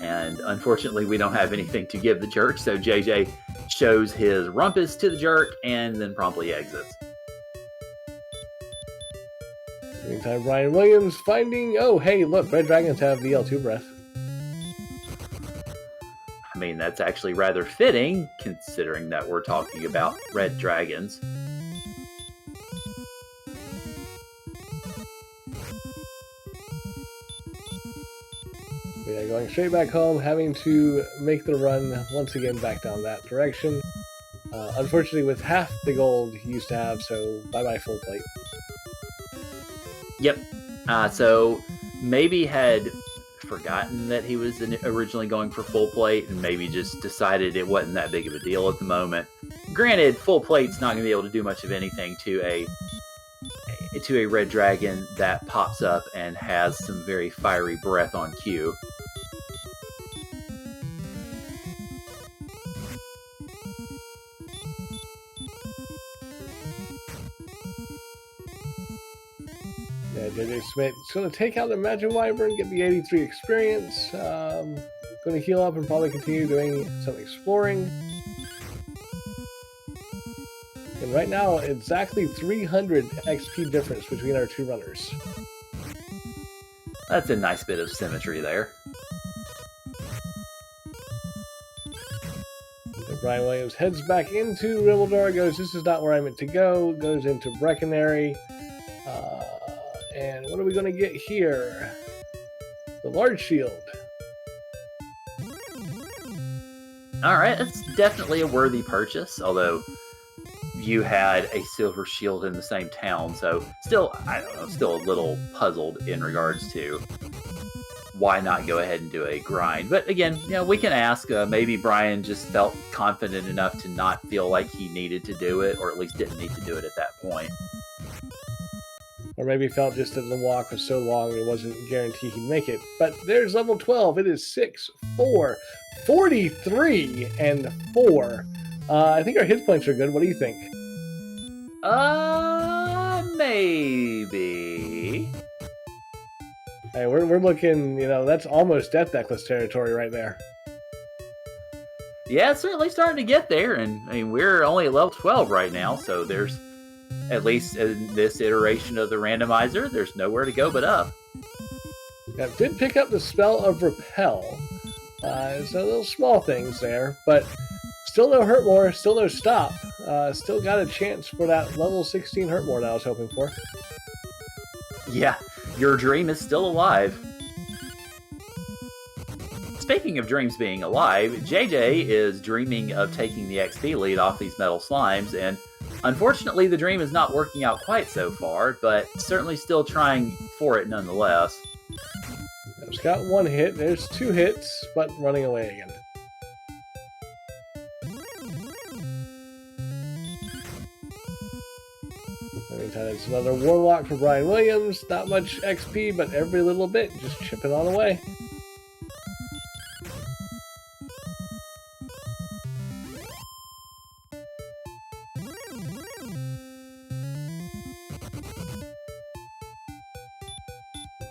and unfortunately we don't have anything to give the jerk, so JJ shows his rumpus to the jerk and then promptly exits. Meantime, Brian Williams finding, oh hey, look, red dragons have the L2 breath. I mean, that's actually rather fitting, considering that we're talking about red dragons. Yeah, going straight back home, having to make the run once again back down that direction. Unfortunately, with half the gold he used to have, so bye-bye full plate. Yep. So maybe had forgotten that he was originally going for full plate, and maybe just decided it wasn't that big of a deal at the moment. Granted, full plate's not going to be able to do much of anything to to a red dragon that pops up and has some very fiery breath on cue. Yeah, Jjschmidt7 is going to take out the Magic Wyvern, get the 83 experience. Going to heal up and probably continue doing some exploring. And right now, exactly 300 XP difference between our two runners. That's a nice bit of symmetry there. And Brian Williams heads back into Rimmledar, goes, this is not where I meant to go, goes into Breckenary. And what are we going to get here? The large shield. Alright, that's definitely a worthy purchase, although you had a silver shield in the same town, so still, I don't know, still a little puzzled in regards to why not go ahead and do a grind. But again, you know, we can ask, maybe Brian just felt confident enough to not feel like he needed to do it, or at least didn't need to do it at that point. Or maybe felt just that the walk was so long it wasn't guaranteed he'd make it. But there's level 12. It is 6, 4, 43, and 4. I think our hit points are good. What do you think? Maybe. Hey, we're looking, you know, that's almost Death Necklace territory right there. Yeah, it's certainly starting to get there, and I mean, we're only at level 12 right now, so there's, at least in this iteration of the randomizer, there's nowhere to go but up. Now, did pick up the spell of Repel. So little small things there, but still no hurt more, still no stop. Still got a chance for that level 16 hurt more that I was hoping for. Yeah, your dream is still alive. Speaking of dreams being alive, JJ is dreaming of taking the XP lead off these metal slimes, and unfortunately the dream is not working out quite so far, but certainly still trying for it nonetheless. It's got one hit, there's 2 hits, but running away again. Meantime, it's another Warlock for Brian Williams. Not much XP, but every little bit, just chipping on away.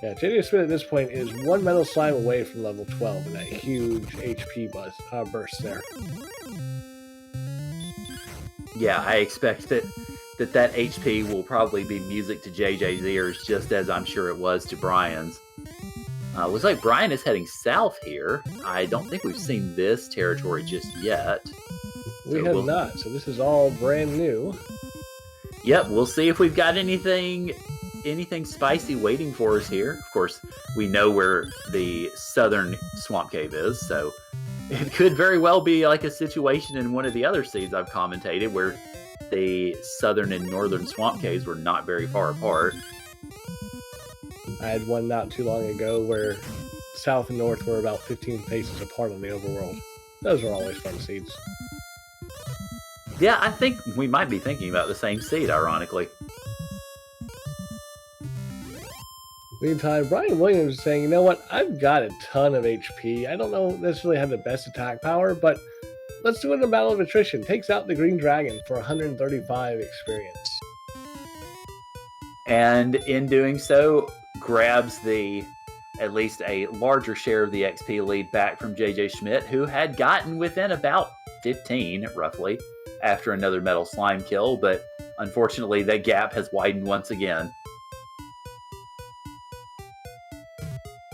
Yeah, Jjschmidt at this point is 1 metal slime away from level 12 and that huge HP burst there. Yeah, I expect that HP will probably be music to JJ's ears, just as I'm sure it was to Brian's. Looks like Brian is heading south here. I don't think we've seen this territory just yet. We have not, so this is all brand new. Yep, we'll see if we've got anything spicy waiting for us here. Of course, we know where the southern swamp cave is, so it could very well be like a situation in one of the other seeds I've commentated where the southern and northern swamp caves were not very far apart. I had one not too long ago where south and north were about 15 paces apart on the overworld. Those are always fun seeds. Yeah, I think we might be thinking about the same seed, ironically. Meantime, Brian Williams is saying, you know what, I've got a ton of HP. I don't know necessarily have the best attack power, but let's do it in a battle of attrition. Takes out the green dragon for 135 experience. And in doing so, grabs at least a larger share of the XP lead back from Jjschmidt, who had gotten within about 15, roughly, after another metal slime kill, but unfortunately that gap has widened once again.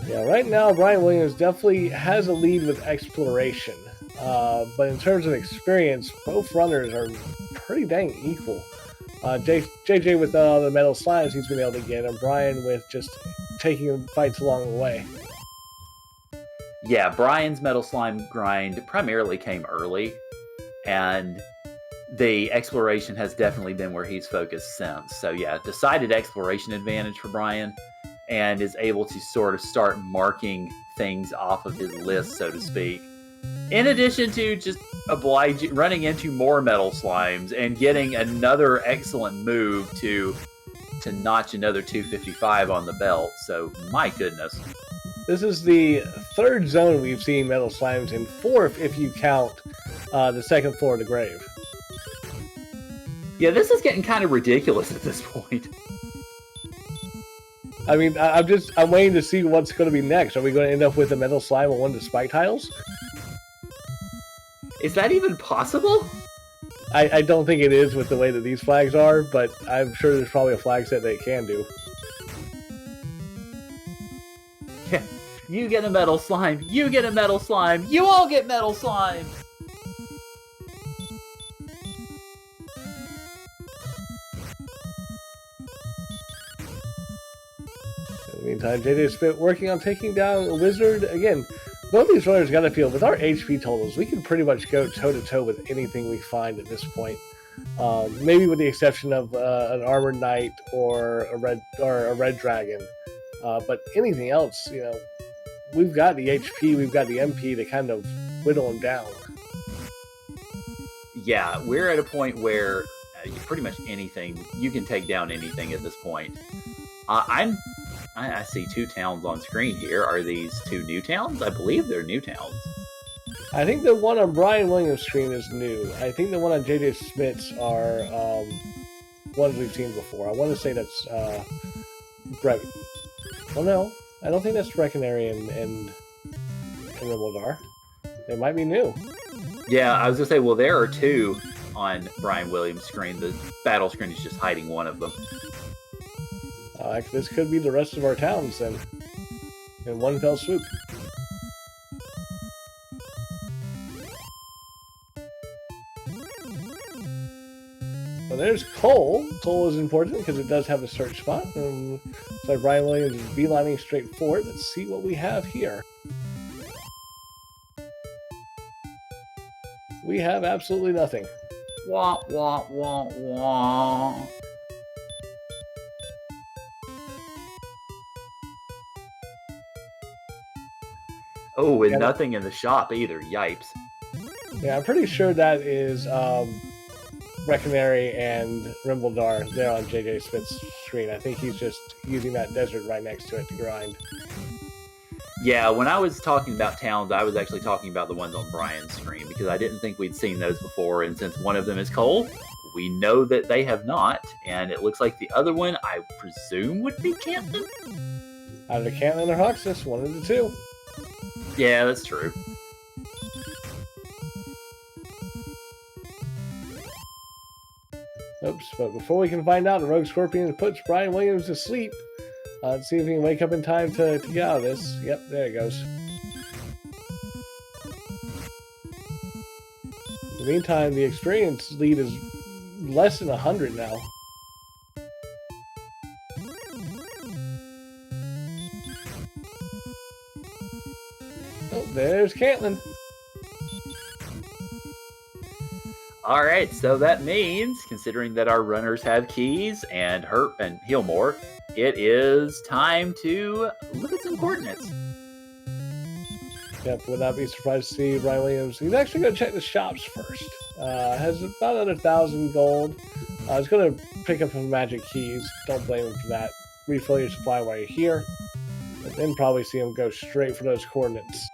Yeah, right now Brian Williams definitely has a lead with exploration, but in terms of experience, both runners are pretty dang equal. JJ with the metal slimes he's been able to get, and Brian with just taking fights along the way. Yeah, Brian's metal slime grind primarily came early, and the exploration has definitely been where he's focused since. So yeah, decided exploration advantage for Brian, and is able to sort of start marking things off of his list, so to speak. In addition to just running into more metal slimes and getting another excellent move to to notch another 255 on the belt. So, my goodness. This is the third zone we've seen metal slimes in, fourth if you count the second floor of the grave. Yeah, this is getting kind of ridiculous at this point. I mean, I'm waiting to see what's going to be next. Are we going to end up with a metal slime on one of the spike tiles? Is that even possible? I don't think it is with the way that these flags are, but I'm sure there's probably a flag set they can do. Yeah, you get a metal slime, you get a metal slime, you all get metal slime! In the meantime, Jjschmidt7 working on taking down a wizard. Again, both these runners got to feel, with our HP totals, we can pretty much go toe-to-toe with anything we find at this point. Maybe with the exception of an armored knight or a red dragon. But anything else, you know, we've got the HP, we've got the MP to kind of whittle them down. Yeah, we're at a point where pretty much anything, you can take down anything at this point. I see 2 towns on screen here. Are these 2 new towns? I believe they're new towns. I think the one on Brian Williams' screen is new. I think the one on Jjschmidt7's are ones we've seen before. I want to say that's well, no, I don't think that's Breckenary and Rimbledar. They might be new. Yeah, I was going to say, well, there are 2 on Brian Williams' screen. The battle screen is just hiding one of them. This could be the rest of our towns then, in one fell swoop. Well, there's coal. Coal is important because it does have a search spot. So Brian Williams is beelining straight forward. Let's see what we have here. We have absolutely nothing. Wah, wah, wah, wah. Oh, and nothing in the shop either. Yipes. Yeah, I'm pretty sure that is Breckenary and Rimbledar there on Jjschmidt7's screen. I think he's just using that desert right next to it to grind. Yeah, when I was talking about towns, I was actually talking about the ones on Brian's screen because I didn't think we'd seen those before. And since one of them is coal, we know that they have not. And it looks like the other one, I presume, would be Canton. Either Canton or Huxus, one of the 2. Yeah, that's true. Oops, but before we can find out, the Rogue Scorpion puts Brian Williams to sleep. Let's see if he can wake up in time to get out of this. Yep, there it goes. In the meantime, the experience lead is less than 100 now. Oh, there's Caitlin. All right, so that means, considering that our runners have keys and hurt and heal more, it is time to look at some coordinates. Yep, would not be surprised to see Brian Williams. He's actually going to check the shops first. Has about another 1,000 gold. He's going to pick up some magic keys. Don't blame him for that. Refill your supply while you're here. And then probably see him go straight for those coordinates.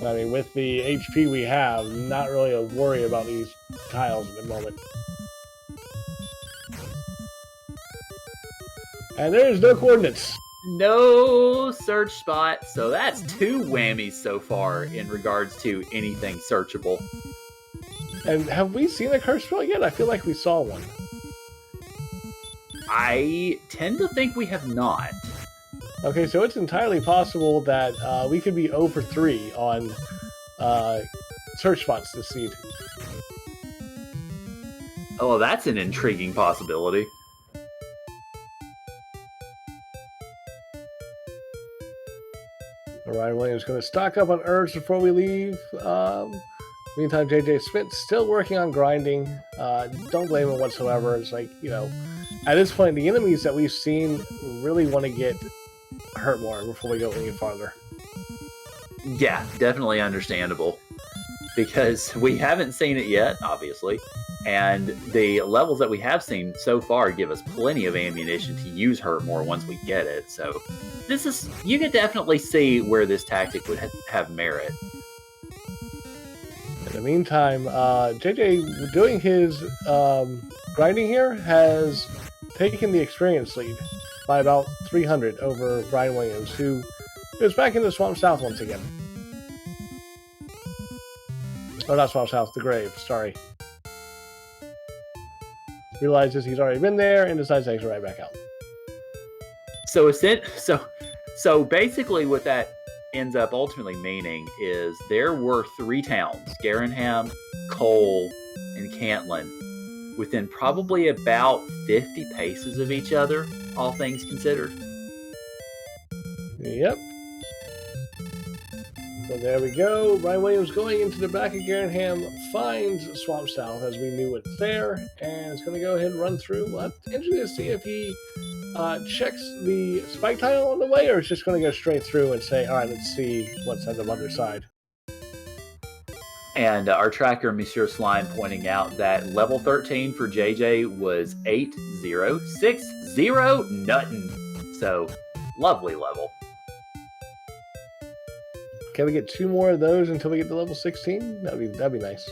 I mean, with the HP we have, not really a worry about these tiles at the moment. And there's no coordinates. No search spot, so that's 2 whammies so far in regards to anything searchable. And have we seen a curse spell yet? I feel like we saw one. I tend to think we have not. Okay, so it's entirely possible that we could be 0 for 3 on search spots this seed. Oh, that's an intriguing possibility. Ryan Williams is going to stock up on herbs before we leave. Meantime, Jjschmidt7 still working on grinding. Don't blame him whatsoever. It's like, you know, at this point, the enemies that we've seen really want to get hurt more before we go any farther. Yeah, definitely understandable. Because we haven't seen it yet, obviously. And the levels that we have seen so far give us plenty of ammunition to use Hurt More once we get it. So you can definitely see where this tactic would have merit. In the meantime, JJ, doing his grinding here, has taken the experience lead by about 300 over Brian Williams, who is back in the Swamp South once again. Oh, not Swamp South, the Grave, sorry. Realizes he's already been there and decides to exit right back out. So basically what that ends up ultimately meaning is there were 3 towns, Garenham, Cole, and Cantlin, within probably about 50 paces of each other, all things considered. Yep. So there we go. Brian Williams going into the back of Garenham, finds Swamp South as we knew it's there, and it's going to go ahead and run through. Well, I'm interested to see if he checks the spike tile on the way, or it's just going to go straight through and say, all right, let's see what's on the other side. And our tracker, Monsieur Slime, pointing out that level 13 for JJ was 8060 nuttin. So, lovely level. Can we get 2 more of those until we get to level 16? That'd be nice.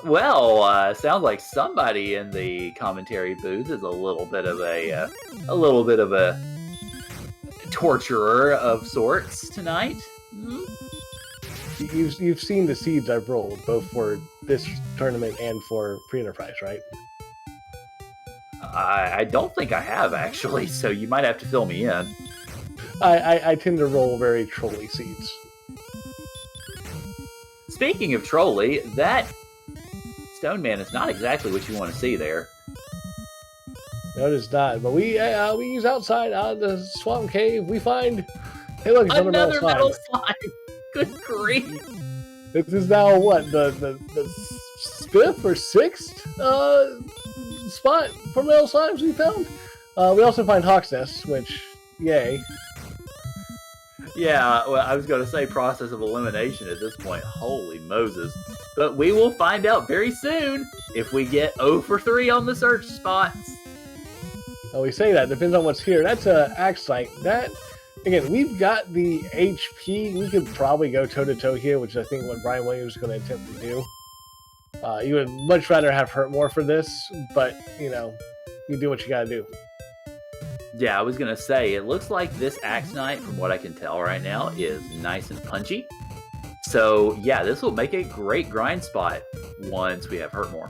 Well, sounds like somebody in the commentary booth is a little bit of a torturer of sorts tonight. Mm-hmm. You've seen the seeds I've rolled, both for this tournament and for pre-enterprise, right? I don't think I have, actually, so you might have to fill me in. I tend to roll very trolly seeds. Speaking of trolly, that Stone Man is not exactly what you want to see there. No, it is not. But we use outside the swamp cave. We find, hey, look, it's another metal slime. Good grief! This is now what the 5th or 6th spot for metal slimes we found. We also find Hawk's Nest, which yay. Yeah, well, I was going to say process of elimination at this point. Holy Moses. But we will find out very soon if we get 0 for 3 on the search spots. Oh, we say that. Depends on what's here. That's a Axite. That, again, we've got the HP. We could probably go toe-to-toe here, which is, I think, what Brian Williams is going to attempt to do. You would much rather have Hurt More for this, but, you know, you do what you got to do. Yeah, I was going to say, it looks like this Axe Knight, from what I can tell right now, is nice and punchy. So, yeah, this will make a great grind spot once we have Hurt More.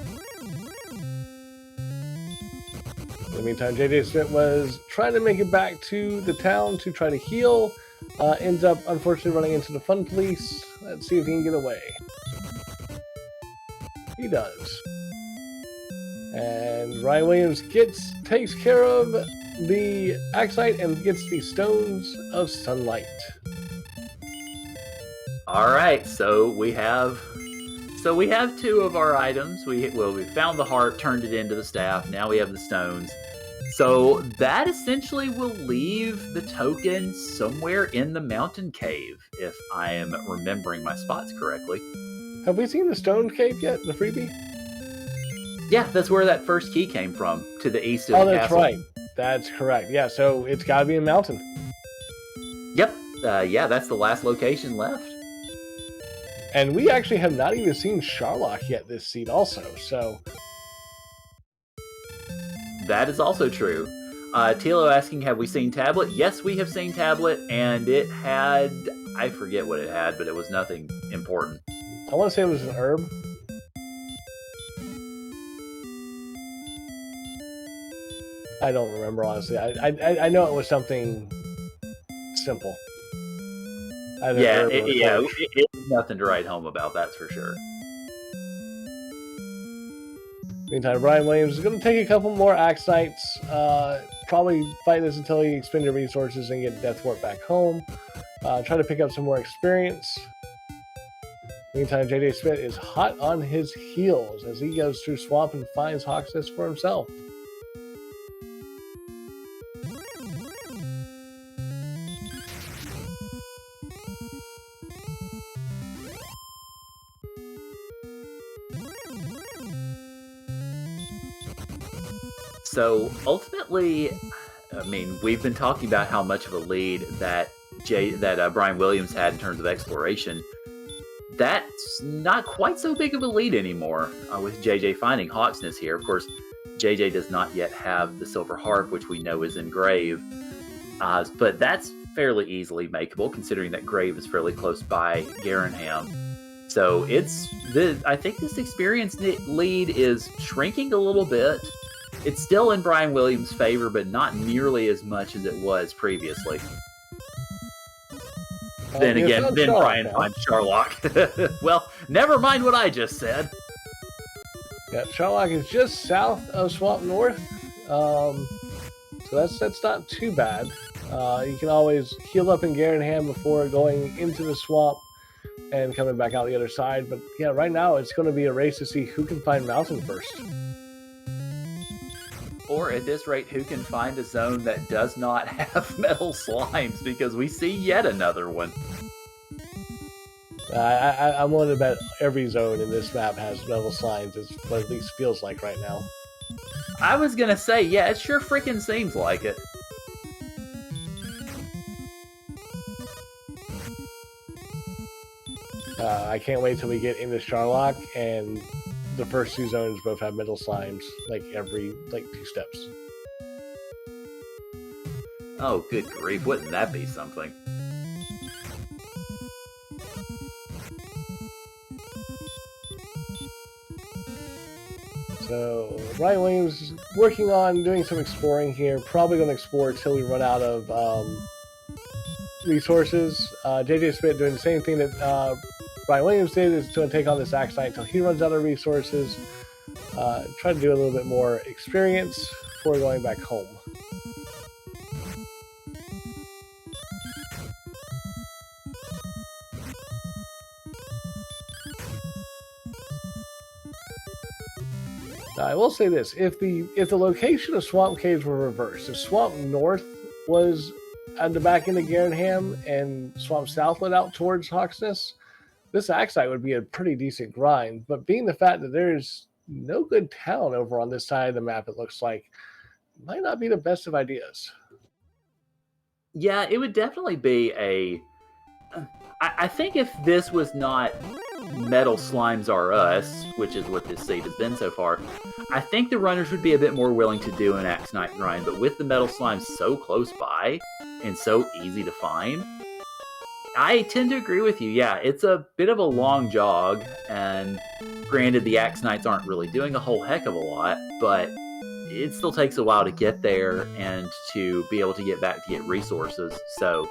In the meantime, Jjschmidt was trying to make it back to the town to try to heal. Ends up, unfortunately, running into the Fun Police. Let's see if he can get away. He does. And Ryan Williams takes care of the Axite and gets the Stones of Sunlight. All right, so we have 2 of our items. We found the heart, turned it into the staff. Now we have the stones. So that essentially will leave the token somewhere in the mountain cave, if I am remembering my spots correctly. Have we seen the stone cave yet, the freebie? Yeah, that's where that first key came from, to the east of the castle. Oh, that's right. That's correct. Yeah, so it's got to be a mountain. Yep. Yeah, that's the last location left. And we actually have not even seen Sharlock yet this seed also, so... That is also true. Tilo asking, have we seen Tablet? Yes, we have seen Tablet, and it had... I forget what it had, but it was nothing important. I want to say it was an herb. I don't remember, honestly. I know it was something simple. It's nothing to write home about, that's for sure. Meantime, Brian Williams is going to take a couple more Axites, probably fight this until he expended resources and get Deathwort back home. Try to pick up some more experience. Meantime, Jjschmidt is hot on his heels as he goes through Swamp and finds Hawk's Nest for himself. So ultimately, I mean, we've been talking about how much of a lead that Brian Williams had in terms of exploration. That's not quite so big of a lead anymore with JJ finding Hawksness here. Of course, JJ does not yet have the Silver Harp, which we know is in Grave, but that's fairly easily makeable considering that Grave is fairly close by Garenham. So I think this experience lead is shrinking a little bit. It's still in Brian Williams' favor, but not nearly as much as it was previously. Then Brian finds Charlock. Well, never mind what I just said. Yeah, Charlock is just south of Swamp North, so that's not too bad. You can always heal up in Garenham before going into the swamp and coming back out the other side. But yeah, right now it's going to be a race to see who can find Mountain first. Or at this rate, who can find a zone that does not have metal slimes, because we see yet another one. I'm willing to bet every zone in this map has metal slimes, is what at least feels like right now. I was going to say, yeah, it sure freaking seems like it. I can't wait till we get into Charlock, and the first two zones both have metal slimes, like every 2 steps. Oh, good grief, wouldn't that be something? So, Brian Williams is working on doing some exploring here. Probably going to explore till we run out of resources. Jjschmidt doing the same thing that Brian Williams did, is going to take on this Axe Knight until he runs out of resources. Try to do a little bit more experience before going back home. I will say this: if the location of Swamp Caves were reversed, if Swamp North was at the back end of Garenham and Swamp South led out towards Hawksness, this Axe Knight would be a pretty decent grind. But being the fact that there's no good town over on this side of the map, it looks like, might not be the best of ideas. Yeah, it would definitely be a... I think if this was not Metal Slimes Are Us, which is what this seed has been so far, I think the runners would be a bit more willing to do an Axe Knight grind. But with the Metal Slimes so close by and so easy to find, I tend to agree with you. Yeah, it's a bit of a long jog, and granted, the Axe Knights aren't really doing a whole heck of a lot, but it still takes a while to get there and to be able to get back to get resources. So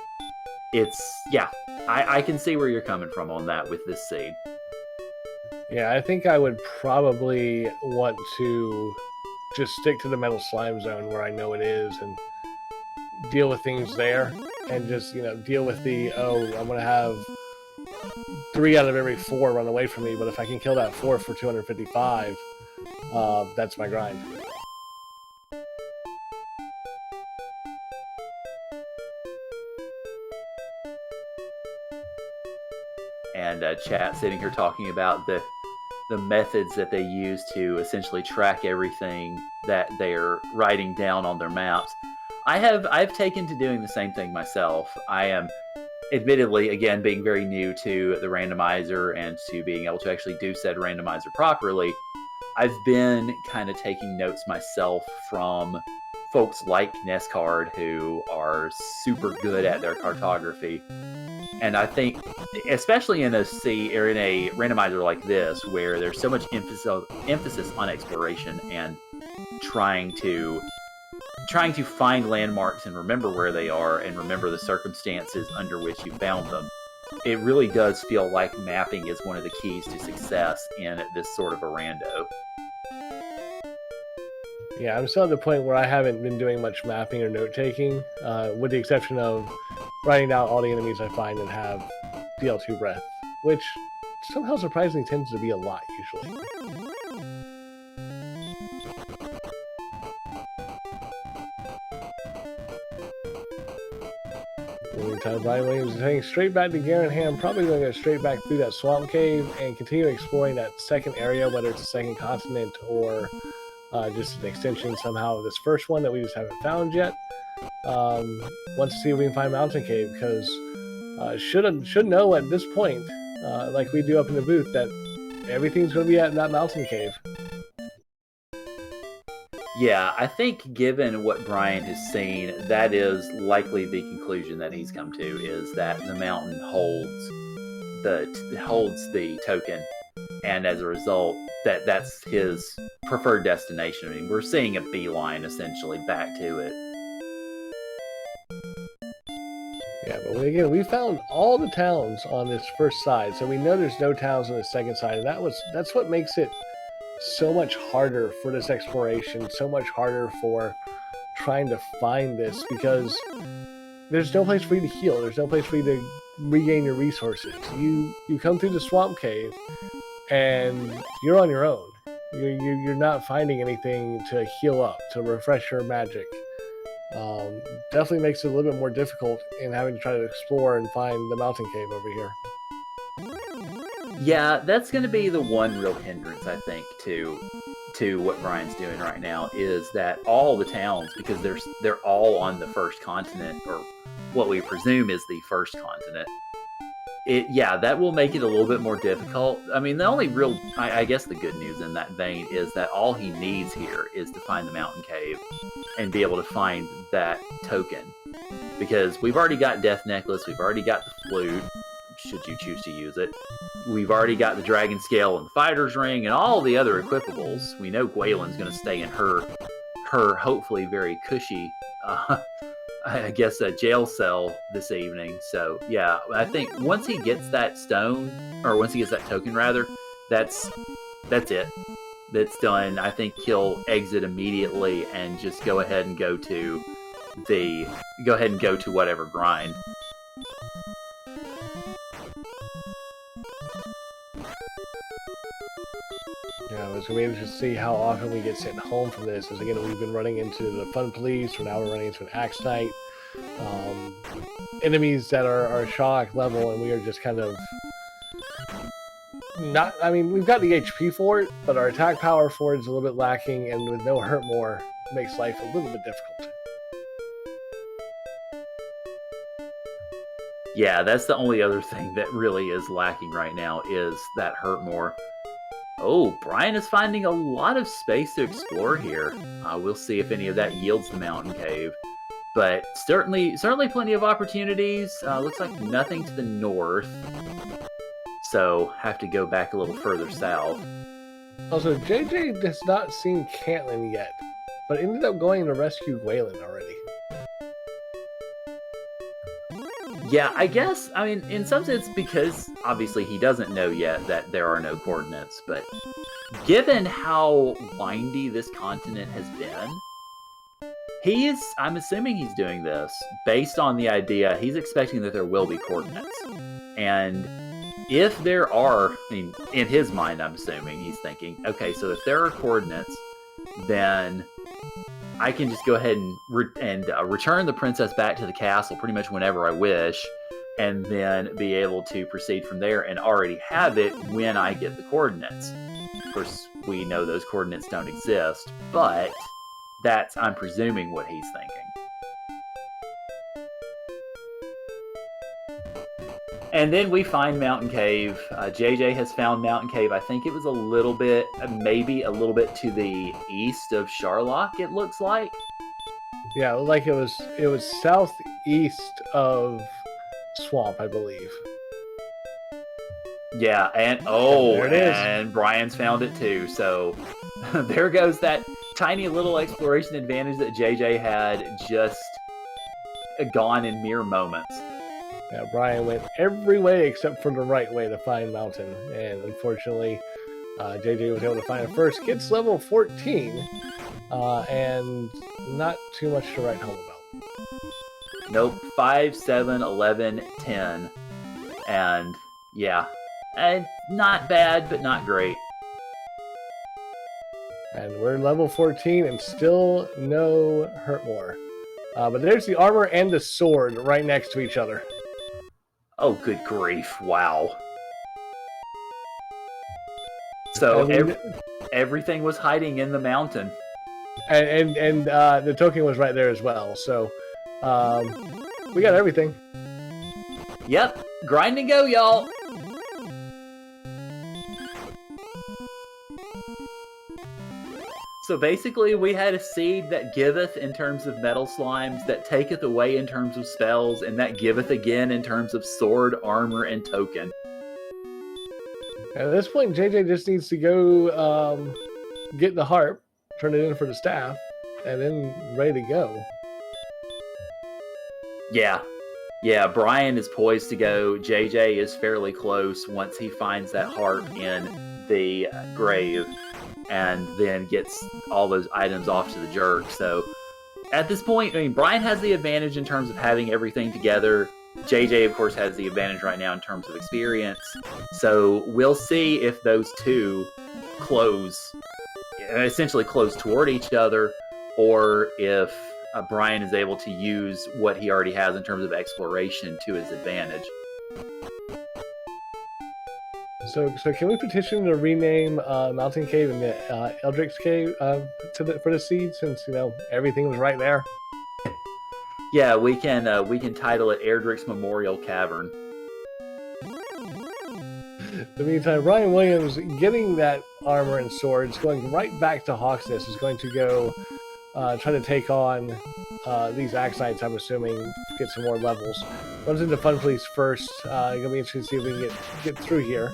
I can see where you're coming from on that with this seed. Yeah, I think I would probably want to just stick to the Metal Slime Zone where I know it is and deal with things there, and just, deal with I'm going to have 3 out of every 4 run away from me, but if I can kill that 4 for 255, that's my grind. And chat sitting here talking about the methods that they use to essentially track everything that they're writing down on their maps. I've taken to doing the same thing myself. I am, admittedly, again, being very new to the randomizer and to being able to actually do said randomizer properly, I've been kind of taking notes myself from folks like Nescard, who are super good at their cartography. And I think, especially in a randomizer like this, where there's so much emphasis on exploration and trying to find landmarks and remember where they are and remember the circumstances under which you found them, it really does feel like mapping is one of the keys to success in this sort of a rando. Yeah, I'm still at the point where I haven't been doing much mapping or note-taking, with the exception of writing down all the enemies I find and have DL2 breath, which somehow surprisingly tends to be a lot, usually. meantime, Brian Williams is heading straight back to Garanham, probably going to go straight back through that swamp cave and continue exploring that second area, whether it's a second continent or just an extension somehow of this first one that we just haven't found yet. Want to see if we can find Mountain Cave, because should know at this point, like we do up in the booth, that everything's going to be at that Mountain Cave. Yeah, I think given what Brian has seen, that is likely the conclusion that he's come to, is that the mountain holds the token, and as a result, that's his preferred destination. I mean, we're seeing a beeline essentially back to it. Yeah, but again, we found all the towns on this first side, so we know there's no towns on the second side, and that's what makes it so much harder for this exploration, so much harder for trying to find this, because there's no place for you to heal, there's no place for you to regain your resources. You come through the swamp cave and you're on your own. You're not finding anything to heal up, to refresh your magic. Definitely makes it a little bit more difficult in having to try to explore and find the mountain cave over here. Yeah, that's going to be the one real hindrance, I think, to what Brian's doing right now, is that all the towns, because they're all on the first continent, or what we presume is the first continent. That will make it a little bit more difficult. I mean, the only real, I guess the good news in that vein is that all he needs here is to find the mountain cave and be able to find that token. Because we've already got Death Necklace, we've already got the flute, should you choose to use it. We've already got the Dragon Scale and the Fighter's Ring and all the other equipables. We know Gwaelin's going to stay in her hopefully very cushy, I guess, a jail cell this evening. So yeah, I think once he gets that stone, or once he gets that token rather, that's it. That's done. I think he'll exit immediately and just go ahead and go to whatever grind. Yeah, it's going to be interesting to see how often we get sent home from this. As again, we've been running into the Fun Police, so now we're running into an Axe Knight. Enemies that are Sherlock level, and we are just kind of not. I mean, we've got the HP for it, but our attack power for it is a little bit lacking, and with no hurt more, makes life a little bit difficult. Yeah, that's the only other thing that really is lacking right now, is that hurt more. Oh, Brian is finding a lot of space to explore here. We'll see if any of that yields the mountain cave. But certainly plenty of opportunities. Looks like nothing to the north. So, have to go back a little further south. Also, JJ has not seen Caitlin yet, but ended up going to rescue Gwaelin already. Yeah, I guess, I mean, in some sense, because obviously he doesn't know yet that there are no coordinates, but given how windy this continent has been, I'm assuming he's doing this based on the idea, he's expecting that there will be coordinates. And if there are, I mean, in his mind, I'm assuming, he's thinking, okay, so if there are coordinates, then I can just go ahead and return the princess back to the castle pretty much whenever I wish, and then be able to proceed from there and already have it when I get the coordinates. Of course, we know those coordinates don't exist, but that's, I'm presuming, what he's thinking. And then we find Mountain Cave. JJ has found Mountain Cave. I think it was a little bit, maybe a little bit to the east of Sherlock, it looks like. Yeah, like it was southeast of Swamp, I believe. Yeah, and there it is. And Brian's found it too. So there goes that tiny little exploration advantage that JJ had, just gone in mere moments. Yeah, Brian went every way except for the right way to find Mountain, and unfortunately, JJ was able to find it first. Kid's level 14, and not too much to write home about. Nope, 5, 7, 11, 10, and yeah, not bad, but not great. And we're level 14 and still no Hurtmore. But there's the armor and the sword right next to each other. Oh, good grief. Wow. So everything was hiding in the mountain. And the token was right there as well. So we got everything. Yep. Grind and go, y'all. So basically, we had a seed that giveth in terms of metal slimes, that taketh away in terms of spells, and that giveth again in terms of sword, armor, and token. At this point, JJ just needs to go get the harp, turn it in for the staff, and then ready to go. Yeah, Brian is poised to go. JJ is fairly close once he finds that harp in the grave, and then gets all those items off to the jerk. So at this point, I mean, Brian has the advantage in terms of having everything together. JJ, of course, has the advantage right now in terms of experience. So we'll see if those two essentially close toward each other, or if Brian is able to use what he already has in terms of exploration to his advantage. So can we petition to rename Mountain Cave and the Eldrick's Cave for the seed, since everything was right there? Yeah, we can title it Erdrick's Memorial Cavern. In the meantime, Brian Williams, getting that armor and swords, going right back to Hawksnest, is going to go try to take on these Axe Knights, I'm assuming, get some more levels. Runs into Fun Police first. Gonna be interesting to see if we can get through here.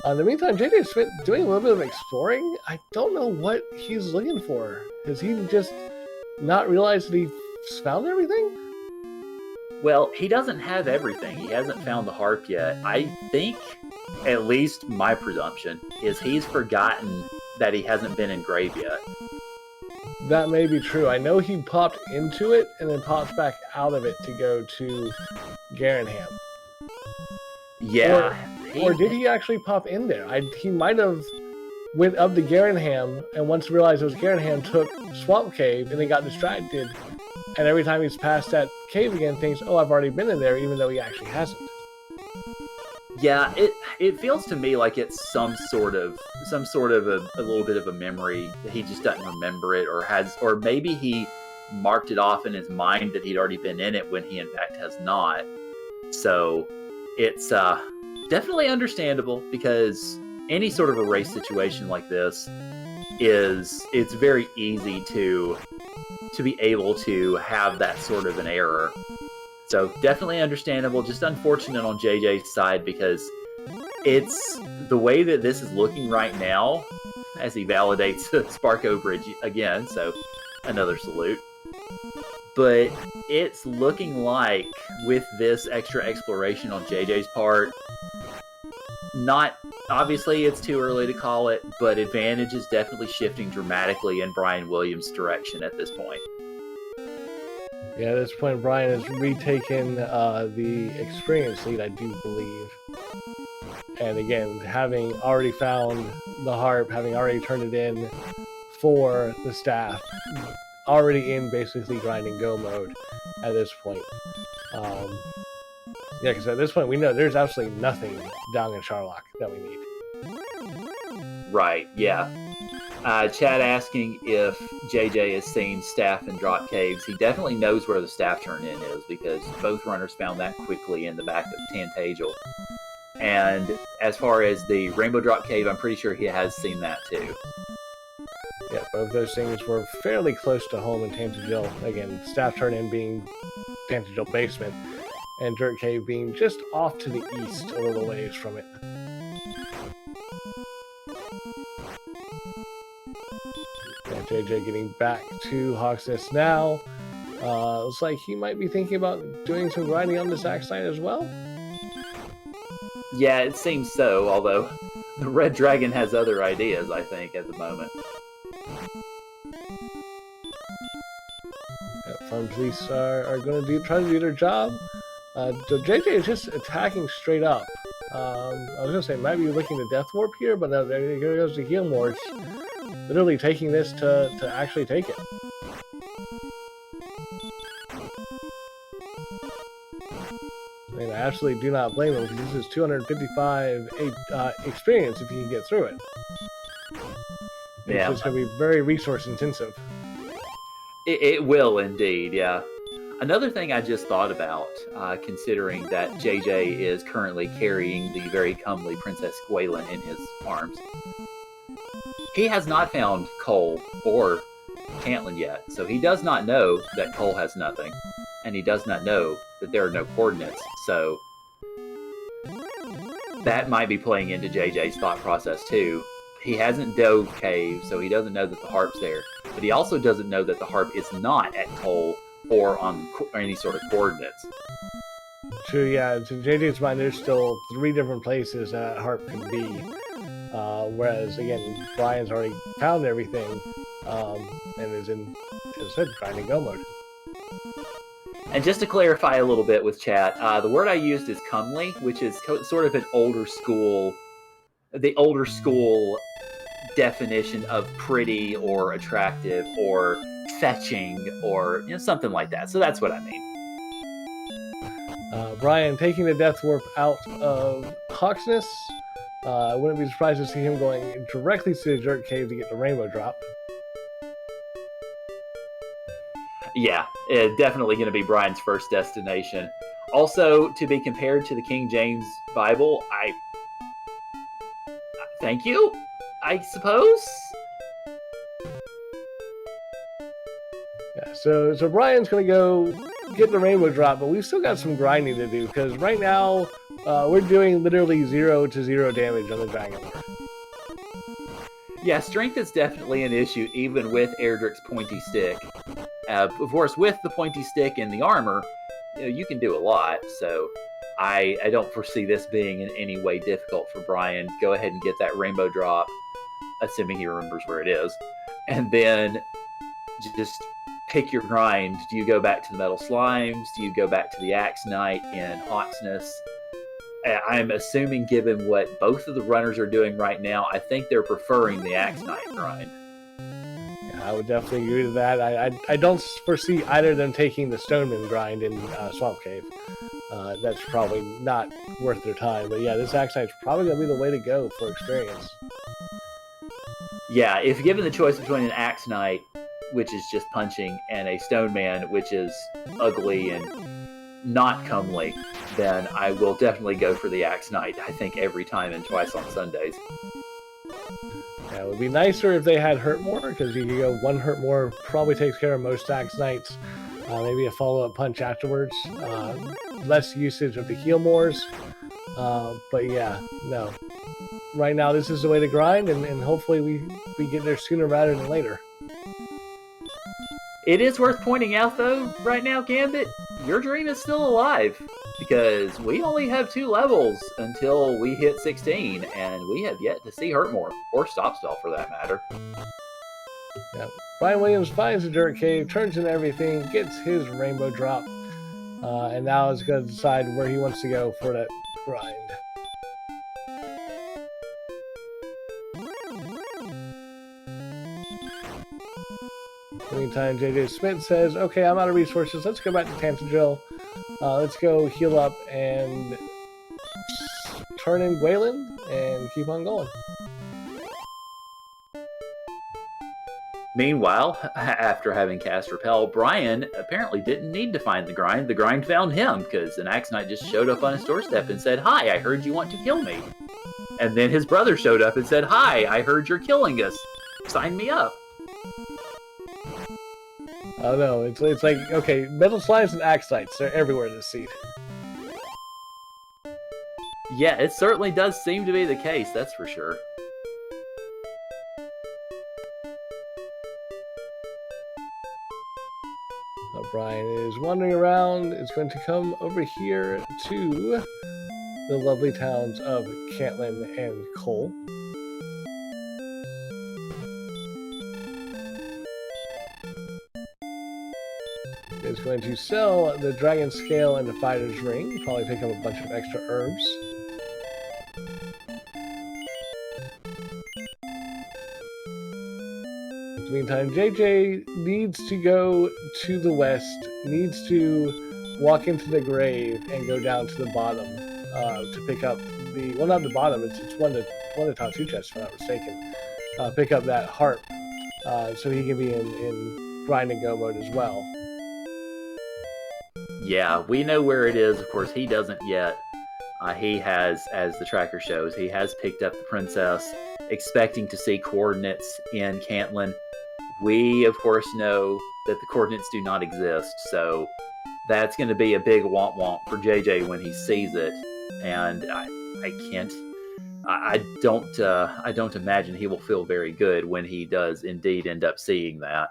In the meantime, Jjschmidt7 doing a little bit of exploring. I don't know what he's looking for. Has he just not realized that he's found everything? Well, he doesn't have everything. He hasn't found the harp yet. I think, at least my presumption, is he's forgotten that he hasn't been in grave yet. That may be true. I know he popped into it and then popped back out of it to go to Garenham. Yeah. Or did he actually pop in there? He might have went up to Garenham and once realized it was Garenham, took Swamp Cave and then got distracted. And every time he's passed that cave again, thinks, "Oh, I've already been in there," even though he actually hasn't. Yeah, it feels to me like it's some sort of a little bit of a memory that he just doesn't remember it, or maybe he marked it off in his mind that he'd already been in it when he in fact has not. So it's definitely understandable, because any sort of a race situation like this it's very easy to be able to have that sort of an error. So definitely understandable, just unfortunate on JJ's side, because it's the way that this is looking right now as he validates the Sparko Bridge again, so another salute. But it's looking like, with this extra exploration on JJ's part, not obviously it's too early to call it, but advantage is definitely shifting dramatically in Brian Williams' direction at this point. Yeah, at this point, Brian has retaken the experience lead, I do believe. And again, having already found the harp, having already turned it in for the staff, already in basically grind and go mode at this point. Yeah, because at this point we know there's absolutely nothing down in Charlock that we need. Right, yeah. Chad asking if JJ has seen staff in drop caves. He definitely knows where the staff turn-in is, because both runners found that quickly in the back of Tantagel. And as far as the Rainbow Drop Cave, I'm pretty sure he has seen that too. Yeah, both those things were fairly close to home in Tantagel. Again, staff turn-in being Tantagel basement, and Dirt Cave being just off to the east a little ways from it. And JJ getting back to Hawksnest now. Looks like he might be thinking about doing some grinding on this Axe Knight as well. Yeah, it seems so, although the Red Dragon has other ideas, I think, at the moment. Yeah, Fun Police are going to try to do their job. So JJ is just attacking straight up. I was going to say, might be looking to Death Warp here, but no, there goes the Heal Morse. Literally taking this to actually take it. mean, I absolutely do not blame him, because this is 255 experience if you can get through it. Yeah. It's going to be very resource intensive. It will indeed, yeah. Another thing I just thought about, considering that JJ is currently carrying the very comely Princess Gwaelin in his arms, he has not found Cole or Cantlin yet, so he does not know that Cole has nothing, and he does not know that there are no coordinates, so that might be playing into JJ's thought process too. He hasn't dove Cave, so he doesn't know that the harp's there, but he also doesn't know that the harp is not at Cole or on any sort of coordinates. True, yeah. To JJ's mind, there's still 3 different places that harp can be. Whereas, again, Brian's already found everything and is in, as I said, grinding go mode. And just to clarify a little bit with chat, the word I used is comely, which is sort of an older school definition of pretty or attractive or fetching or something like that. So that's what I mean. Brian taking the Death Warp out of Hawksness. I wouldn't be surprised to see him going directly to the Jerk Cave to get the Rainbow Drop. Yeah, definitely going to be Brian's first destination. Also, to be compared to the King James Bible, thank you, I suppose. Yeah, so Brian's going to go get the Rainbow Drop, but we've still got some grinding to do, because right now we're doing literally 0 to 0 damage on the Dragon Lord. Yeah, strength is definitely an issue, even with Erdrick's pointy stick. Of course, with the pointy stick and the armor, you can do a lot, so I don't foresee this being in any way difficult for Brian. Go ahead and get that Rainbow Drop, assuming he remembers where it is, and then just pick your grind. Do you go back to the Metal Slimes? Do you go back to the Axe Knight in Hawksness? I'm assuming, given what both of the runners are doing right now, I think they're preferring the Axe Knight grind. Yeah, I would definitely agree to that. I don't foresee either of them taking the Stoneman grind in Swamp Cave. That's probably not worth their time. But yeah, this Axe Knight's probably going to be the way to go for experience. Yeah, if given the choice between an Axe Knight, which is just punching, and a Stone Man, which is ugly and not comely, then I will definitely go for the Axe Knight, I think, every time and twice on Sundays. Yeah, it would be nicer if they had Hurt More, because you could go 1 Hurt More, probably takes care of most Axe Knights. Maybe a follow-up punch afterwards. Less usage of the Heal Mores. But yeah, no. Right now, this is the way to grind, and hopefully we get there sooner rather than later. It is worth pointing out, though, right now, Gambit, your dream is still alive, because we only have 2 levels until we hit 16, and we have yet to see Hurtmore, or Stop Spell for that matter. Yeah. Brian Williams finds the Dirt Cave, turns in everything, gets his Rainbow Drop, and now is going to decide where he wants to go for that grind. In the meantime, Jjschmidt7 says, okay, I'm out of resources. Let's go back to Tantagel. Let's go heal up and turn in Gwaelin and keep on going. Meanwhile, after having cast Repel, Brian apparently didn't need to find the grind. The grind found him, because an Axe Knight just showed up on his doorstep and said, "Hi, I heard you want to kill me." And then his brother showed up and said, "Hi, I heard you're killing us. Sign me up." Oh no, it's like, okay, Metal Slimes and Axe Knights, they're everywhere in this seed. Yeah, it certainly does seem to be the case, that's for sure. Brian is wandering around, is going to come over here to the lovely towns of Cantlin and Cole. Is going to sell the Dragon Scale and the Fighter's Ring, probably pick up a bunch of extra herbs. In the meantime, JJ needs to go to the west, needs to walk into the grave and go down to the bottom to pick up the, well, not the bottom, it's one of the top two chests, if I'm not mistaken. Pick up that harp so he can be in grind and go mode as well. Yeah, we know where it is. Of course, he doesn't yet. He has, as the tracker shows, he has picked up the princess, expecting to see coordinates in Cantlin. We, of course, know that the coordinates do not exist, so that's going to be a big womp womp for JJ when he sees it. And I don't imagine he will feel very good when he does indeed end up seeing that.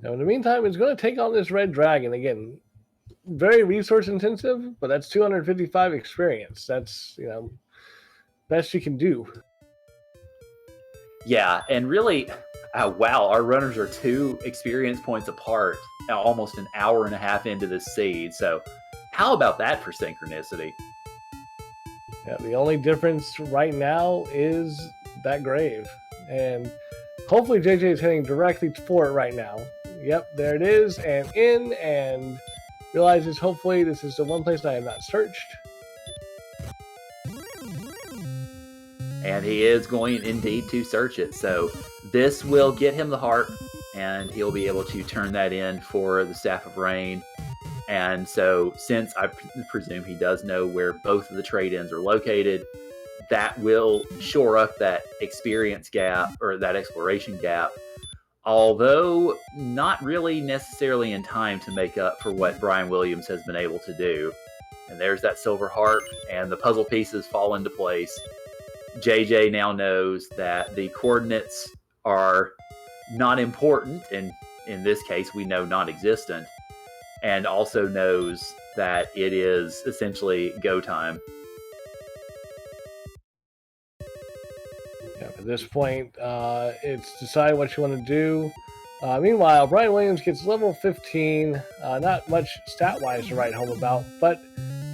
Now, in the meantime, it's going to take on this red dragon again. Very resource intensive, but that's 255 experience. That's, best you can do. Yeah, and really, wow, our runners are 2 experience points apart, almost an hour and a half into this seed. So, how about that for synchronicity? Yeah, the only difference right now is that grave, and hopefully JJ is heading directly for it right now. Yep, there it is, and in, and realizes hopefully this is the one place I have not searched. And he is going indeed to search it. So this will get him the harp, and he'll be able to turn that in for the Staff of Rain. And so since I presume he does know where both of the trade-ins are located, that will shore up that experience gap, or that exploration gap, although not really necessarily in time to make up for what Brian Williams has been able to do. And there's that silver harp, and the puzzle pieces fall into place. JJ now knows that the coordinates are not important, and in this case we know non-existent, and also knows that it is essentially go time. Yeah, at this point, it's decide what you want to do. Meanwhile, Brian Williams gets level 15. Not much stat-wise to write home about, but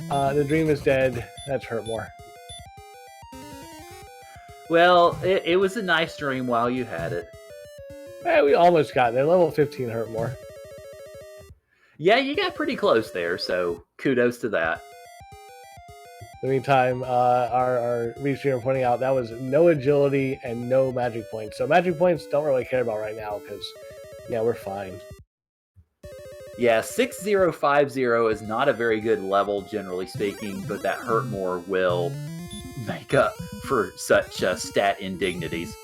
the dream is dead. That's hurt more. Well, it was a nice dream while you had it. Hey, we almost got there. Level 15 hurt more. Yeah, you got pretty close there, so kudos to that. In the meantime, our restreamer pointing out that was no agility and no magic points. So magic points don't really care about right now because, yeah, we're fine. Yeah, 6050 is not a very good level, generally speaking, but that hurt more will make up for such stat indignities.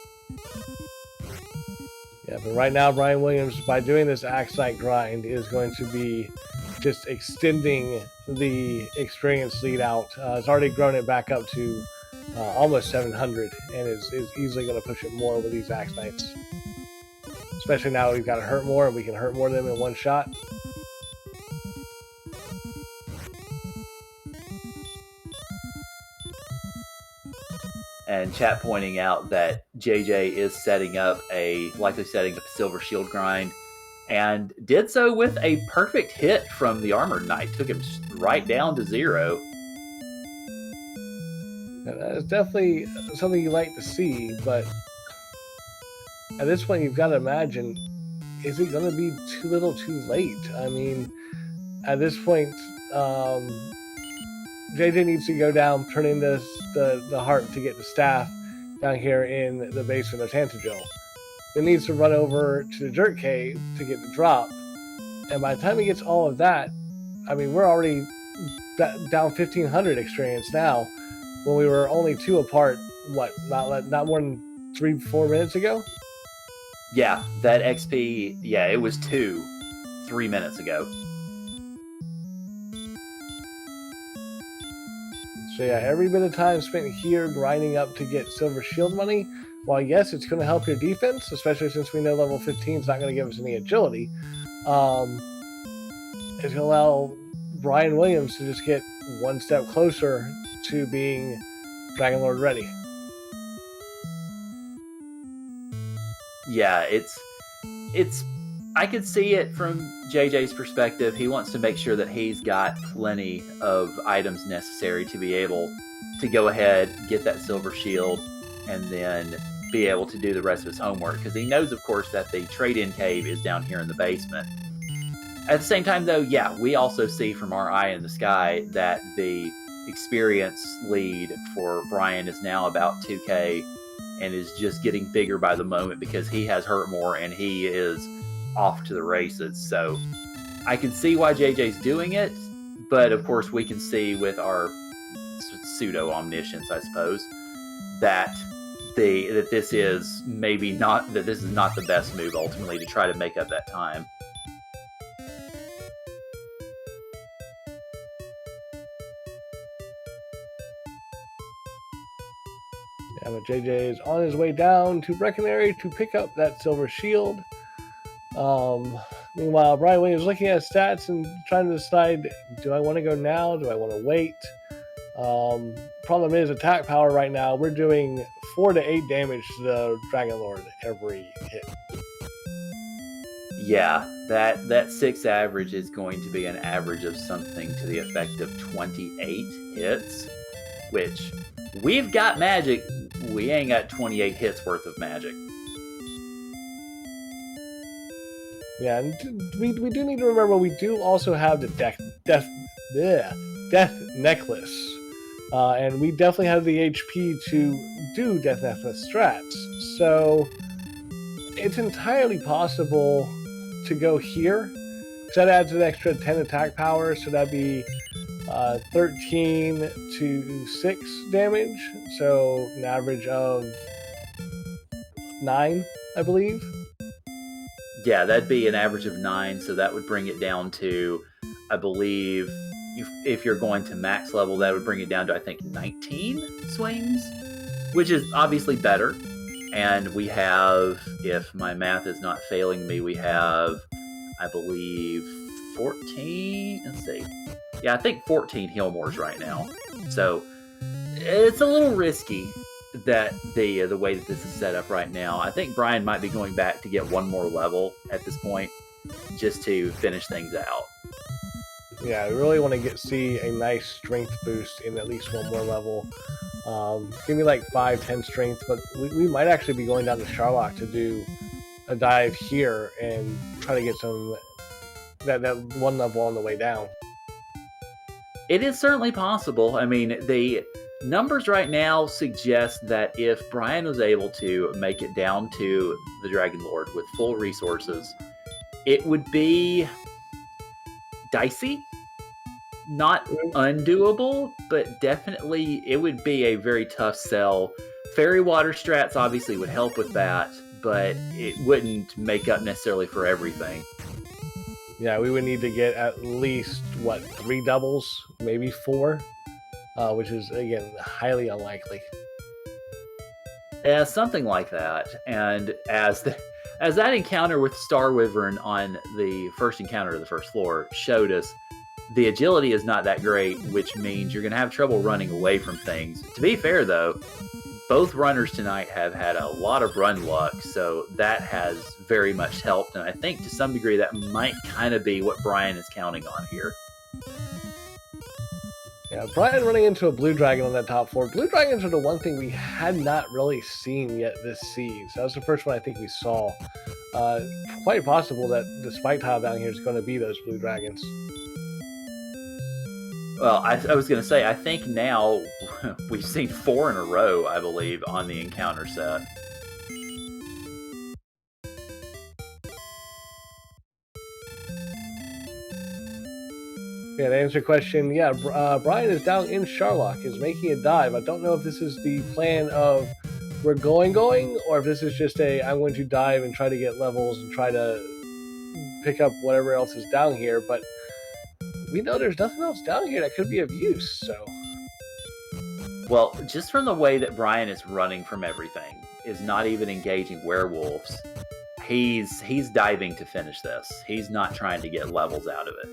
Yeah, but right now, Brian Williams, by doing this Axe Knight grind, is going to be just extending the experience lead out. It's already grown it back up to almost 700, and is easily going to push it more with these Axe Knights. Especially now we've got to hurt more, and we can hurt more of them in one shot. And chat pointing out that JJ is likely setting up a silver shield grind, and did so with a perfect hit from the Armored Knight. Took him right down to 0. And that is definitely something you like to see, but at this point you've got to imagine, is it going to be too little too late? I mean, at this point, JJ needs to go down, turn in the harp to get the staff down here in the basement of Tantagel. Then needs to run over to the Jerk Cave to get the drop. And by the time he gets all of that, I mean, we're already down 1,500 experience now, when we were only 2 apart, not more than 3-4 minutes ago? Yeah, that XP, yeah, it was 3 minutes ago. So yeah, every bit of time spent here grinding up to get silver shield money, while yes, it's going to help your defense, especially since we know level 15 is not going to give us any agility, it's going to allow Brian Williams to just get one step closer to being Dragon Lord ready. Yeah, it's I could see it from JJ's perspective. He wants to make sure that he's got plenty of items necessary to be able to go ahead, get that silver shield, and then be able to do the rest of his homework. Because he knows, of course, that the trade-in cave is down here in the basement. At the same time, though, yeah, we also see from our eye in the sky that the experience lead for Brian is now about 2K and is just getting bigger by the moment because he has hurt more and he is off to the races. So I can see why JJ's doing it, but of course we can see with our pseudo omniscience, I suppose, that this is maybe not the best move ultimately to try to make up that time. Yeah, but JJ is on his way down to Breckenary to pick up that silver shield. Meanwhile, Brian Williams is looking at stats and trying to decide, do I want to go now? Do I want to wait? Problem is, attack power right now, we're doing 4 to 8 damage to the Dragon Lord every hit. Yeah, that 6 average is going to be an average of something to the effect of 28 hits, which we've got magic. We ain't got 28 hits worth of magic. Yeah, and we do need to remember we do also have the death necklace. And we definitely have the HP to do Death Necklace strats. So it's entirely possible to go here. So that adds an extra 10 attack power. So that'd be 13 to 6 damage. So an average of 9, I believe. Yeah, that'd be an average of 9. So that would bring it down to, I believe, if you're going to max level, that would bring it down to, I think, 19 swings, which is obviously better. And we have, if my math is not failing me, we have, I believe, 14. Let's see. Yeah, I think 14 Healmores right now. So it's a little risky that the way that this is set up right now. I think Brian might be going back to get one more level at this point, just to finish things out. Yeah, we really want to see a nice strength boost in at least one more level. Give me like 5-10 strength, but we might actually be going down to Sharlock to do a dive here and try to get some that one level on the way down. It is certainly possible. I mean, the numbers right now suggest that if Brian was able to make it down to the Dragon Lord with full resources, it would be dicey. Not undoable, but definitely it would be a very tough sell. Fairy water strats obviously would help with that, but it wouldn't make up necessarily for everything. Yeah, we would need to get at least, 3 doubles, maybe 4, which is, again, highly unlikely. Yeah, something like that. And as that encounter with Star Wyvern on the first encounter of the first floor showed us, the agility is not that great, which means you're going to have trouble running away from things. To be fair, though, both runners tonight have had a lot of run luck, so that has very much helped. And I think to some degree that might kind of be what Brian is counting on here. Yeah, Brian running into a blue dragon on that top floor. Blue dragons are the one thing we had not really seen yet this season. So that was the first one I think we saw. Quite possible that the spike tile down here is going to be those blue dragons. Well, I was going to say, I think now we've seen 4 in a row, I believe, on the encounter set. Yeah, to answer your question, yeah, Brian is down in Sharlock, is making a dive. I don't know if this is the plan of we're going, or if this is just I'm going to dive and try to get levels and try to pick up whatever else is down here, but we know there's nothing else down here that could be of use, so. Well, just from the way that Brian is running from everything, is not even engaging werewolves, he's diving to finish this. He's not trying to get levels out of it.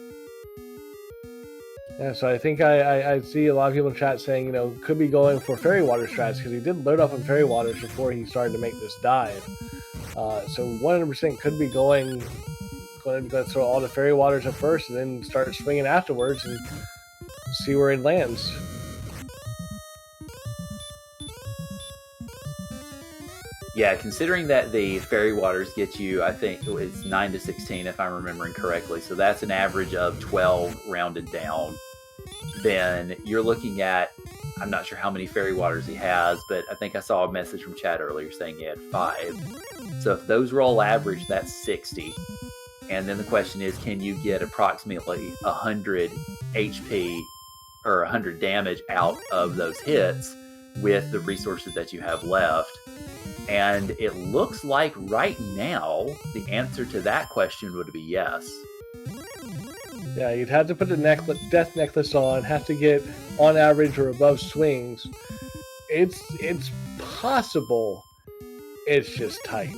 Yeah, so I think I see a lot of people in chat saying, could be going for fairy water strats, because he did load up on fairy waters before he started to make this dive. So 100% could be going to throw all the fairy waters at first and then start swinging afterwards and see where it lands. Yeah, considering that the fairy waters get you, I think it's 9 to 16 if I'm remembering correctly. So that's an average of 12 rounded down. Then you're looking at, I'm not sure how many fairy waters he has, but I think I saw a message from Chad earlier saying he had 5. So if those roll average, that's 60. And then the question is, can you get approximately 100 HP or 100 damage out of those hits with the resources that you have left? And it looks like right now, the answer to that question would be yes. Yeah, you'd have to put the death necklace on, have to get on average or above swings. It's possible. It's just tight.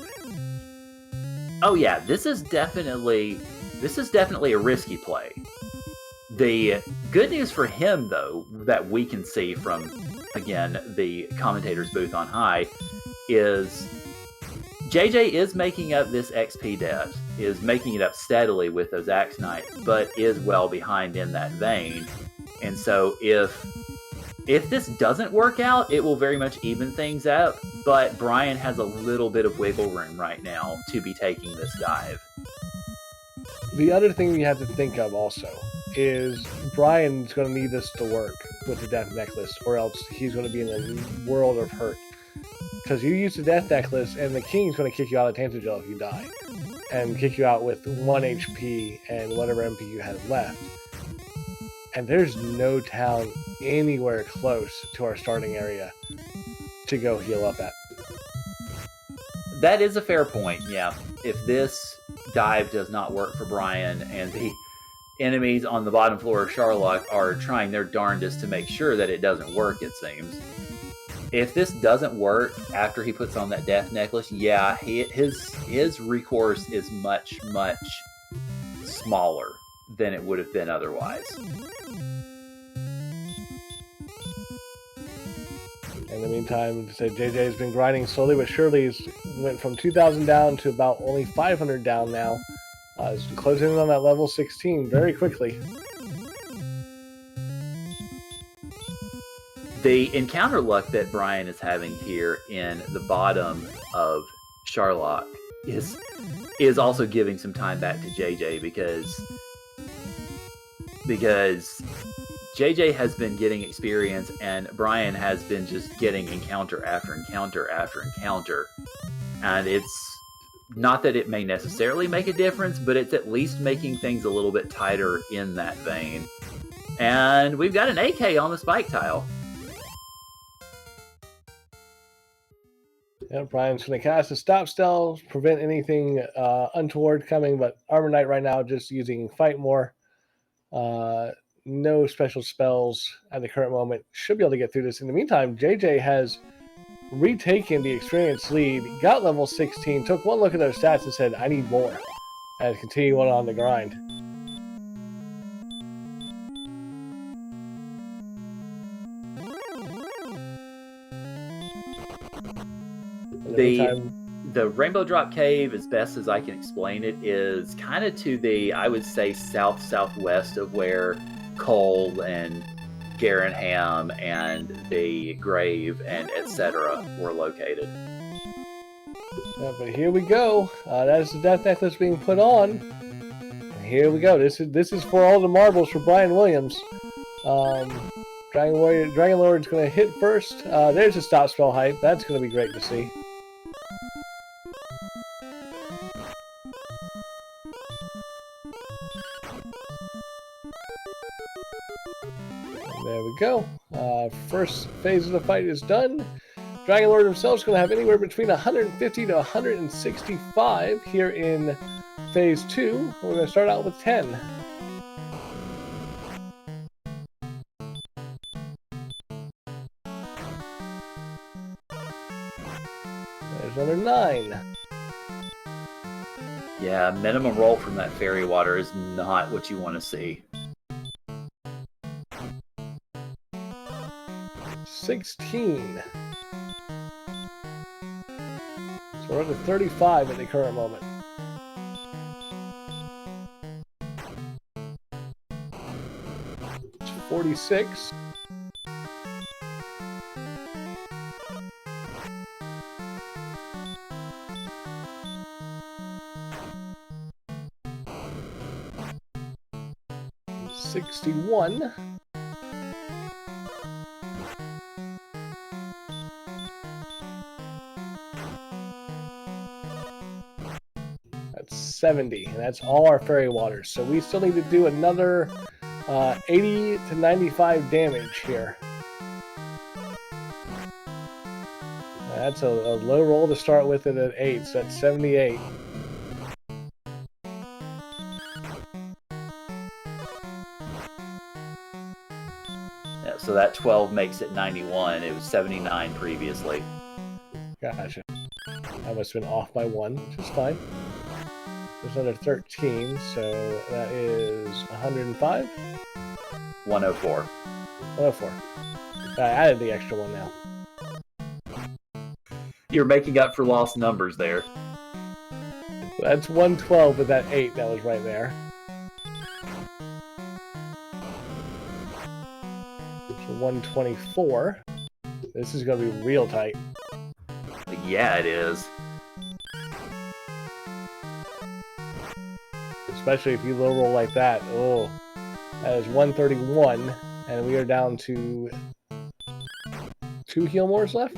Oh yeah, this is definitely a risky play. The good news for him, though, that we can see from, again, the commentator's booth on high, is JJ is making up this XP debt, is making it up steadily with those Axe Knights, but is well behind in that vein. And so if this doesn't work out, it will very much even things up, but Brian has a little bit of wiggle room right now to be taking this dive. The other thing you have to think of also is Brian's going to need this to work with the death necklace, or else he's going to be in a world of hurt. Because you use the death necklace, and the king's going to kick you out of Tantagel if you die, and kick you out with 1 HP and whatever MP you have left. And there's no town anywhere close to our starting area to go heal up at. That is a fair point, yeah. If this dive does not work for Brian, and the enemies on the bottom floor of Charlock are trying their darndest to make sure that it doesn't work, it seems. If this doesn't work after he puts on that death necklace, yeah, his recourse is much, much smaller than it would have been otherwise. In the meantime, JJ's been grinding slowly but surely. He's went from 2,000 down to about only 500 down now. He's closing in on that level 16 very quickly. The encounter luck that Brian is having here in the bottom of Charlock is also giving some time back to JJ because JJ has been getting experience and Brian has been just getting encounter after encounter after encounter. And it's not that it may necessarily make a difference, but it's at least making things a little bit tighter in that vein. And we've got an AK on the spike tile. Yeah, Brian's going to cast a stop spell, prevent anything untoward coming, but Armor Knight right now just using Fight More. No special spells at the current moment. Should be able to get through this. In the meantime, JJ has retaken the experience lead, got level 16, took one look at their stats and said, I need more, and continue on the grind. The Rainbow Drop Cave, as best as I can explain it, is kind of to the, I would say, southwest of where Cole and Garenham and the Grave and etc. were located. Yeah, but here we go. That is the death necklace being put on. And here we go. This is for all the marbles for Brian Williams. Dragon Lord's going to hit first. There's a stop spell hype. That's going to be great to see. There we go. First phase of the fight is done. Dragon Lord himself is going to have anywhere between 150 to 165 here in phase 2. We're going to start out with 10. There's another 9. Yeah, minimum roll from that fairy water is not what you want to see. 16. So we're up to 35 at the current moment. It's 46. 61. That's 70, and that's all our fairy waters. So we still need to do another 80 to 95 damage here. That's a low roll to start with it at 8, so that's 78. Yeah, so that 12 makes it 91. It was 79 previously. Gotcha. I must have been off by 1, which is fine. There's another 13, so that is 105? 104. 104. I added the extra one now. You're making up for lost numbers there. That's 112 with that 8 that was right there. So 124. This is going to be real tight. Yeah, it is. Especially if you low roll like that. Oh, that is 131, and we are down to 2 heal mores left.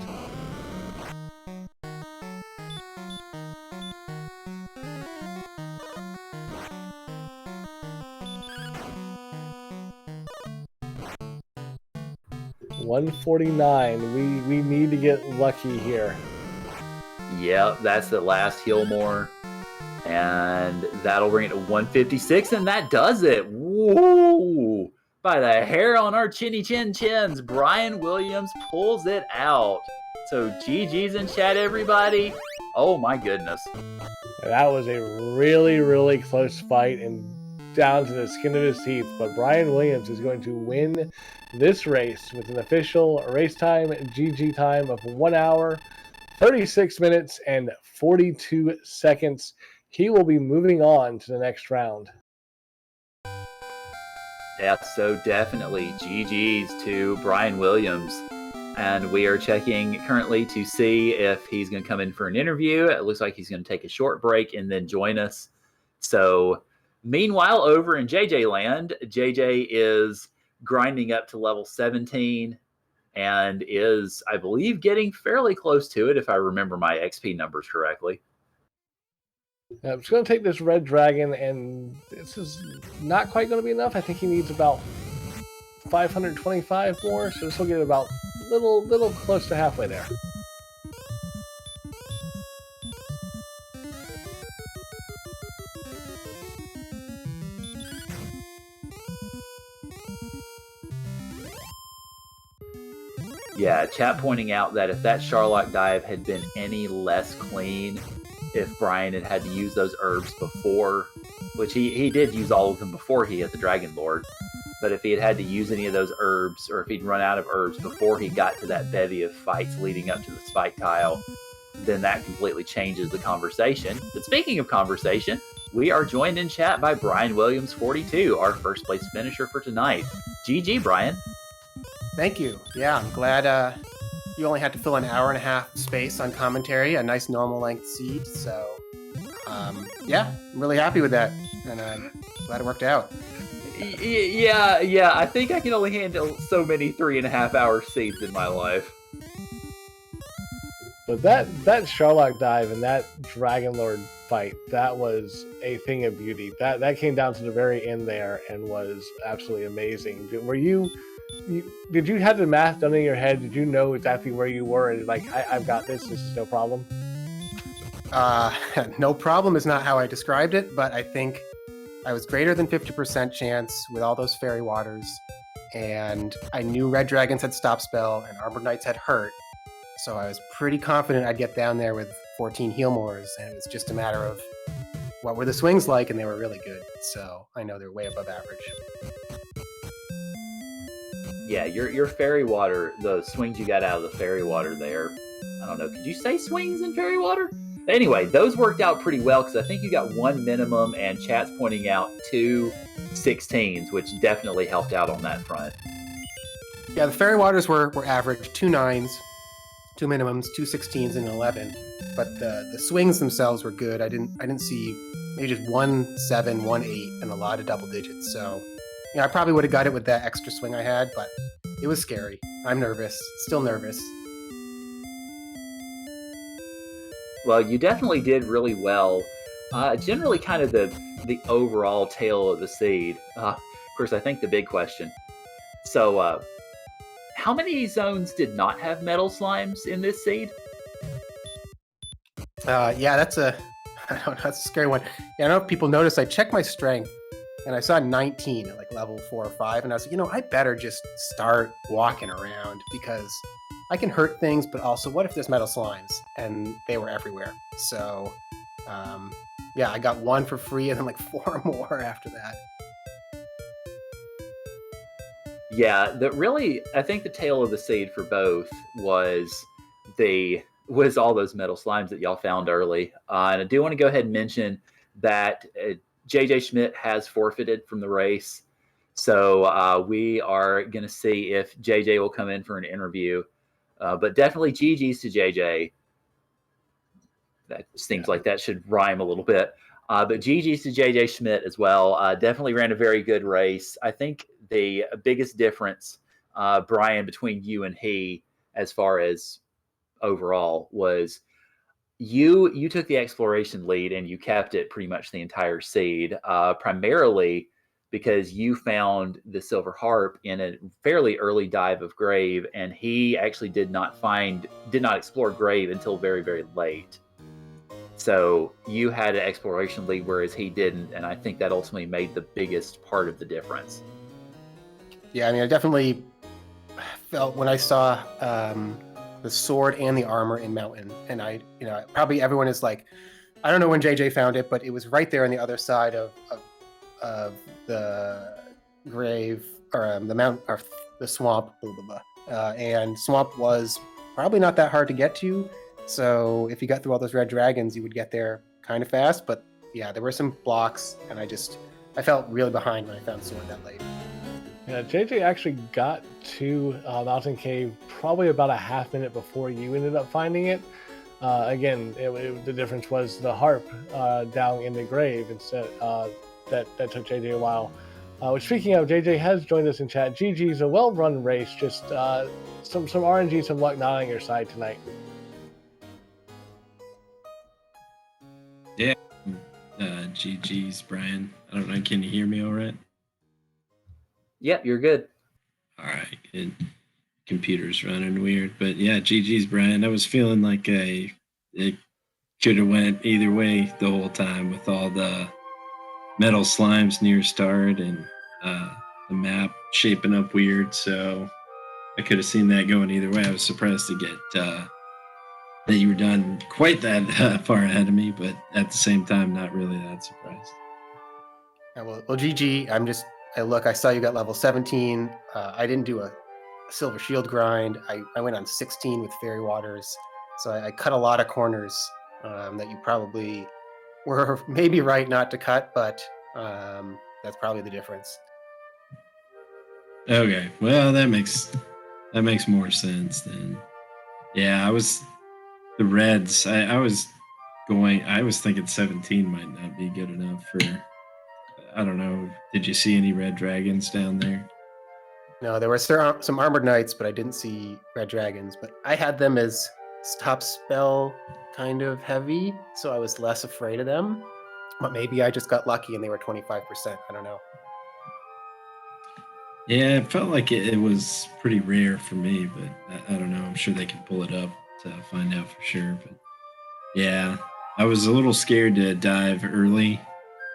$149. We need to get lucky here. Yeah, that's the last heal more. And that'll bring it to 156, and that does it. Whoa! By the hair on our chinny chin chins, Brian Williams pulls it out. So GG's in chat, everybody. Oh my goodness. That was a really, really close fight and down to the skin of his teeth. But Brian Williams is going to win this race with an official race time, GG time of 1 hour, 36 minutes, and 42 seconds. He will be moving on to the next round. Yeah, so definitely GG's to Brian Williams. And we are checking currently to see if he's going to come in for an interview. It looks like he's going to take a short break and then join us. So meanwhile, over in JJ land, JJ is grinding up to level 17 and is, I believe, getting fairly close to it if I remember my XP numbers correctly. I'm just going to take this red dragon, and this is not quite going to be enough. I think he needs about 525 more, so this will get about little close to halfway there. Yeah, chat pointing out that if that Charlock dive had been any less clean, if Brian had to use those herbs before, which he did use all of them before he hit the Dragon Lord, but if he had to use any of those herbs, or if he'd run out of herbs before he got to that bevy of fights leading up to the spike tile, then that completely changes the conversation. But speaking of conversation, we are joined in chat by brianwilliams42, our first place finisher for tonight. GG, Brian. Thank you. Yeah, I'm glad you only had to fill an hour and a half space on commentary, a nice normal length seed. So, yeah, I'm really happy with that, and I'm glad it worked out. Yeah, I think I can only handle so many 3.5 hour seeds in my life. But that Charlock dive and that Dragon Lord fight, that was a thing of beauty. That came down to the very end there and was absolutely amazing. Did you have the math done in your head? Did you know exactly where you were and like, I've got this is no problem? No problem is not how I described it, but I think I was greater than 50% chance with all those fairy waters, and I knew Red Dragons had Stop Spell and Armored Knights had Hurt, so I was pretty confident I'd get down there with 14 heal mores, and it was just a matter of what were the swings like, and they were really good, so I know they're way above average. Yeah, your fairy water, the swings you got out of the fairy water there, I don't know, could you say swings in fairy water? Anyway, those worked out pretty well because I think you got 1 minimum and chat's pointing out 2 16s, which definitely helped out on that front. Yeah, the fairy waters were average, 2 9s, 2 minimums, 2 16s, and 11. But the swings themselves were good. I didn't see maybe just 1 7, 1 8, and a lot of double digits. So I probably would have got it with that extra swing I had, but it was scary. I'm nervous, still nervous. Well, you definitely did really well. Generally, kind of the overall tale of the seed. Of course, I think the big question. So, how many zones did not have metal slimes in this seed? Yeah, that's a I don't know, that's a scary one. Yeah, I don't know if people noticed. I checked my strength, and I saw 19 at like level 4 or 5, and I was like, I better just start walking around because I can hurt things, but also, what if there's metal slimes? And they were everywhere. So, yeah, I got 1 for free, and then like 4 more after that. Yeah, I think the tale of the seed for both was all those metal slimes that y'all found early. And I do want to go ahead and mention that Jjschmidt has forfeited from the race. So we are going to see if JJ will come in for an interview. But definitely GG's to JJ. That seems like that should rhyme a little bit. But GG's to Jjschmidt as well. Definitely ran a very good race. I think the biggest difference, Brian, between you and he, as far as overall, was you took the exploration lead and you kept it pretty much the entire seed, primarily because you found the silver harp in a fairly early dive of grave, and he actually did not explore grave until very, very late. So you had an exploration lead, whereas he didn't, and I think that ultimately made the biggest part of the difference. Yeah, I mean, I definitely felt when I saw the sword and the armor in Mountain, and probably everyone is like, I don't know when JJ found it, but it was right there on the other side of the grave, or the mountain, or the swamp, blah, blah, blah. And swamp was probably not that hard to get to. So if you got through all those red dragons, you would get there kind of fast. But yeah, there were some blocks, and I felt really behind when I found sword that late. Yeah, JJ actually got to Mountain Cave probably about a half minute before you ended up finding it. Again, the difference was the harp down in the grave instead. That took JJ a while. Speaking of, JJ has joined us in chat. GG's a well-run race. Just some RNG, some luck not on your side tonight. Yeah. GG's, Brian. I don't know. Can you hear me all right? Yep, you're good. All right. And computer's running weird. But yeah, GG's, Brian. I was feeling like it could have went either way the whole time with all the metal slimes near start and the map shaping up weird. So I could have seen that going either way. I was surprised to get that you were done quite that far ahead of me, but at the same time, not really that surprised. Yeah, well, GG. I saw you got level 17. I didn't do a silver shield grind. I went on 16 with fairy waters. So I cut a lot of corners that you probably were maybe right not to cut, but that's probably the difference. Okay, well that makes more sense then. Yeah, the reds. I was thinking 17 might not be good enough for. I don't know. Did you see any red dragons down there? No, there were some armored knights, but I didn't see red dragons. But I had them as stop spell kind of heavy, so I was less afraid of them. But maybe I just got lucky and they were 25%. I don't know. Yeah, it felt like it was pretty rare for me, but I don't know. I'm sure they can pull it up to find out for sure. But yeah, I was a little scared to dive early,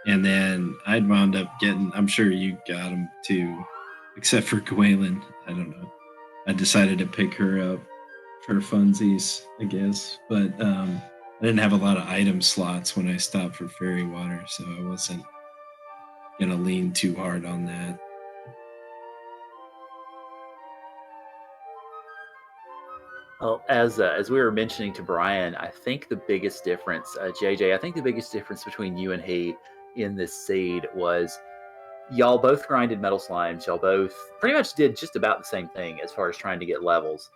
and then I'd wound up getting. I'm sure you got them too, except for Gwalen. I don't know. I decided to pick her up for funsies, I guess, but I didn't have a lot of item slots when I stopped for fairy water, so I wasn't gonna lean too hard on that. Well, as we were mentioning to Brian, I think the biggest difference, JJ, I think the biggest difference between you and he in this seed was y'all both grinded metal slimes. Y'all both pretty much did just about the same thing as far as trying to get levels.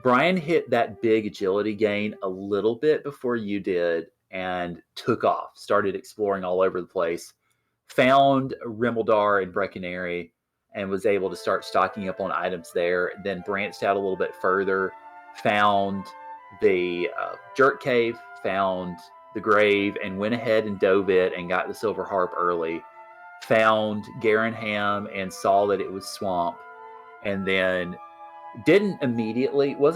Brian hit that big agility gain a little bit before you did and took off, started exploring all over the place, found Rimeldar and Breckenary, and was able to start stocking up on items there. Then branched out a little bit further, found the Jerk Cave, found the grave, and went ahead and dove it and got the silver harp early. Found Garenham and saw that it was swamp, and then wasn't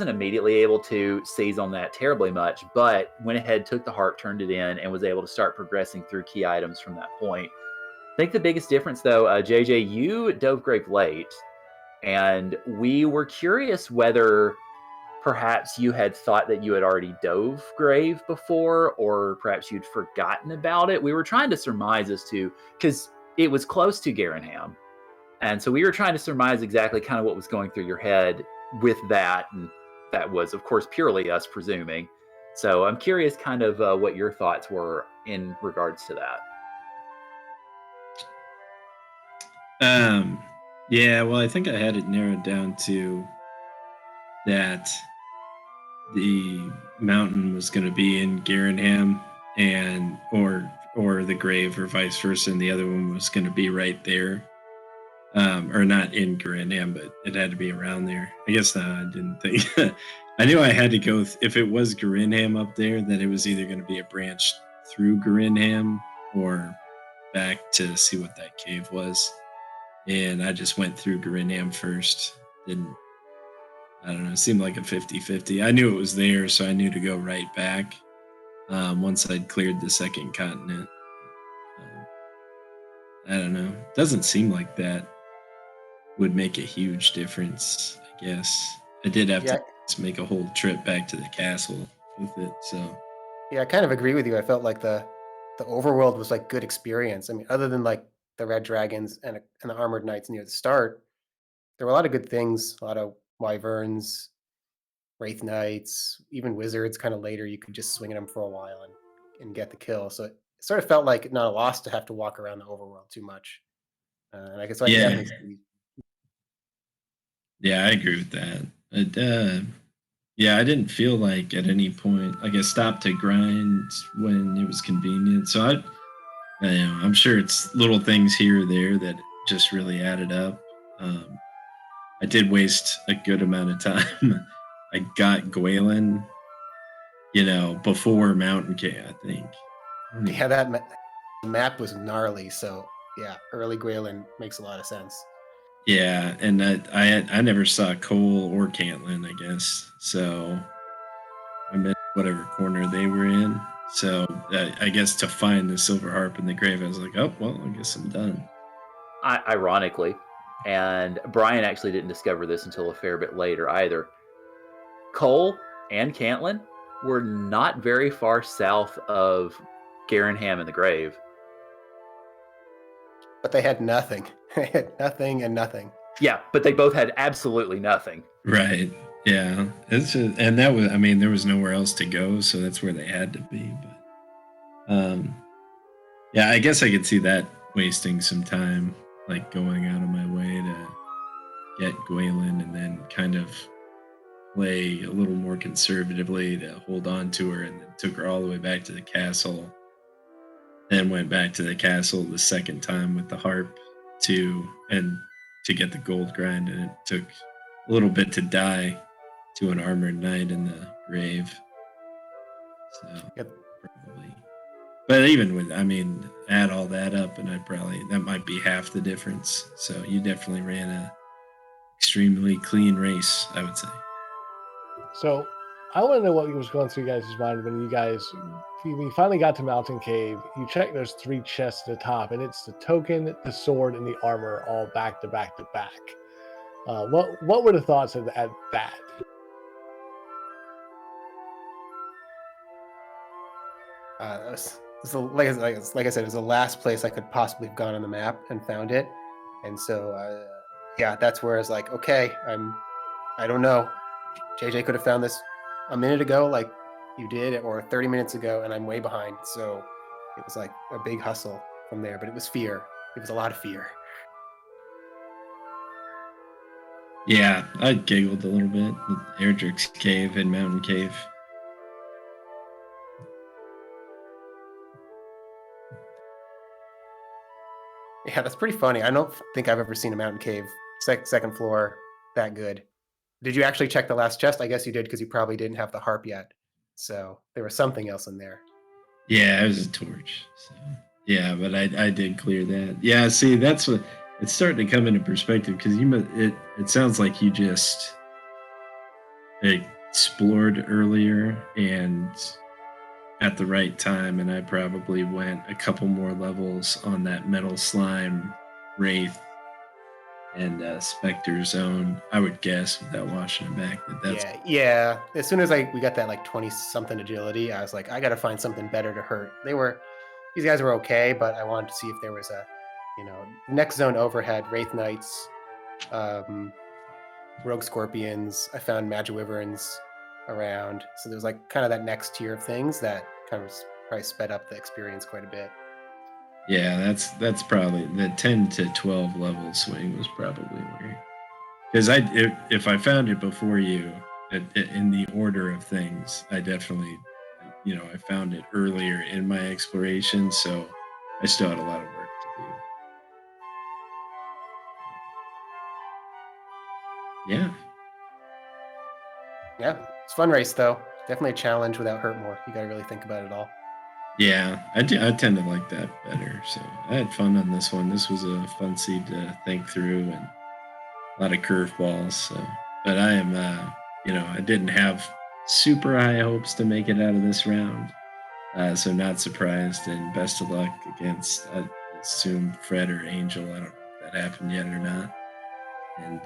immediately able to seize on that terribly much, but went ahead, took the harp, turned it in, and was able to start progressing through key items from that point. I think the biggest difference, though, JJ, you dove grave late, and we were curious whether perhaps you had thought that you had already dove grave before, or perhaps you'd forgotten about it. We were trying to surmise as to, because it was close to Garenham, and so we were trying to surmise exactly kind of what was going through your head with that, and that was, of course, purely us presuming. So I'm curious kind of what your thoughts were in regards to that. Yeah, well, I think I had it narrowed down to that the mountain was going to be in Garenham, and or the grave, or vice versa, and the other one was going to be right there. Or not in Garenham, but it had to be around there. I guess I didn't think. I knew I had to go. If it was Garenham up there, then it was either going to be a branch through Garenham or back to see what that cave was. And I just went through Garenham first. I don't know, it seemed like a 50-50. I knew it was there, so I knew to go right back once I'd cleared the second continent. I don't know. It doesn't seem like that would make a huge difference, I guess. I did have to make a whole trip back to the castle with it, so. Yeah, I kind of agree with you. I felt like the overworld was like good experience. I mean, other than like the red dragons and the armored knights near the start, there were a lot of good things, a lot of wyverns, wraith knights, even wizards kind of later. You could just swing at them for a while and get the kill. So it sort of felt like not a loss to have to walk around the overworld too much. And I guess I Yeah. definitely see. Yeah, I agree with that. Yeah, I didn't feel like at any point, like I stopped to grind when it was convenient. So I'm sure it's little things here or there that just really added up. I did waste a good amount of time. I got Gwalen, before Mountain K, I think. Yeah, that map was gnarly. So yeah, early Gwalen makes a lot of sense. Yeah, and I never saw Cole or Cantlin, I guess. So I missed whatever corner they were in. So I guess to find the silver harp in the grave, I was like, oh, well, I guess I'm done. Ironically, and Brian actually didn't discover this until a fair bit later either, Cole and Cantlin were not very far south of Garenham and the grave. But they had nothing. They had nothing and nothing. Yeah, but they both had absolutely nothing. Right. Yeah. And that was, there was nowhere else to go, so that's where they had to be. But yeah, I guess I could see that wasting some time, like going out of my way to get Gwalen and then kind of play a little more conservatively to hold on to her, and then took her all the way back to the castle. Then went back to the castle the second time with the harp to get the gold grind, and it took a little bit to die to an armored knight in the grave. So probably, but even with, add all that up, and that might be half the difference. So you definitely ran a extremely clean race, I would say. So I want to know what was going through you guys' mind when you finally got to Mountain Cave. You check those 3 chests at the top, and it's the token, the sword, and the armor all back to back to back. What were the thoughts at that? Like I said, it was the last place I could possibly have gone on the map and found it. And so, yeah, that's where I was like, okay, I don't know. JJ could have found this a minute ago, like you did, or 30 minutes ago, and I'm way behind. So it was like a big hustle from there, but it was fear. It was a lot of fear. Yeah, I giggled a little bit with Erdrick's Cave and Mountain Cave. Yeah, that's pretty funny. I don't think I've ever seen a mountain cave second floor that good. Did you actually check the last chest? I guess you did because you probably didn't have the harp yet. So there was something else in there. Yeah, it was a torch. So yeah, but I did clear that. Yeah, see, that's what it's starting to come into perspective because it sounds like you just explored earlier and at the right time, and I probably went a couple more levels on that metal slime wraith and specter zone. I would guess without watching it back that's Yeah. As soon as we got that like 20 something agility, I was like, I got to find something better to hurt. These guys were okay, but I wanted to see if there was next zone over had wraith knights, rogue scorpions. I found magiwyverns around, so there was like kind of that next tier of things that kind of probably sped up the experience quite a bit. Yeah, that's probably the 10 to 12 level swing was probably where, because if I found it before you in the order of things, I definitely, I found it earlier in my exploration, so I still had a lot of work to do. Yeah. Yeah, it's a fun race though. Definitely a challenge without hurt more. You got to really think about it all. Yeah, I tend to like that better. So I had fun on this one. This was a fun seed to think through and a lot of curveballs. So, but I am, I didn't have super high hopes to make it out of this round. So not surprised, and best of luck against, I assume, Fred or Angel. I don't know if that happened yet or not. And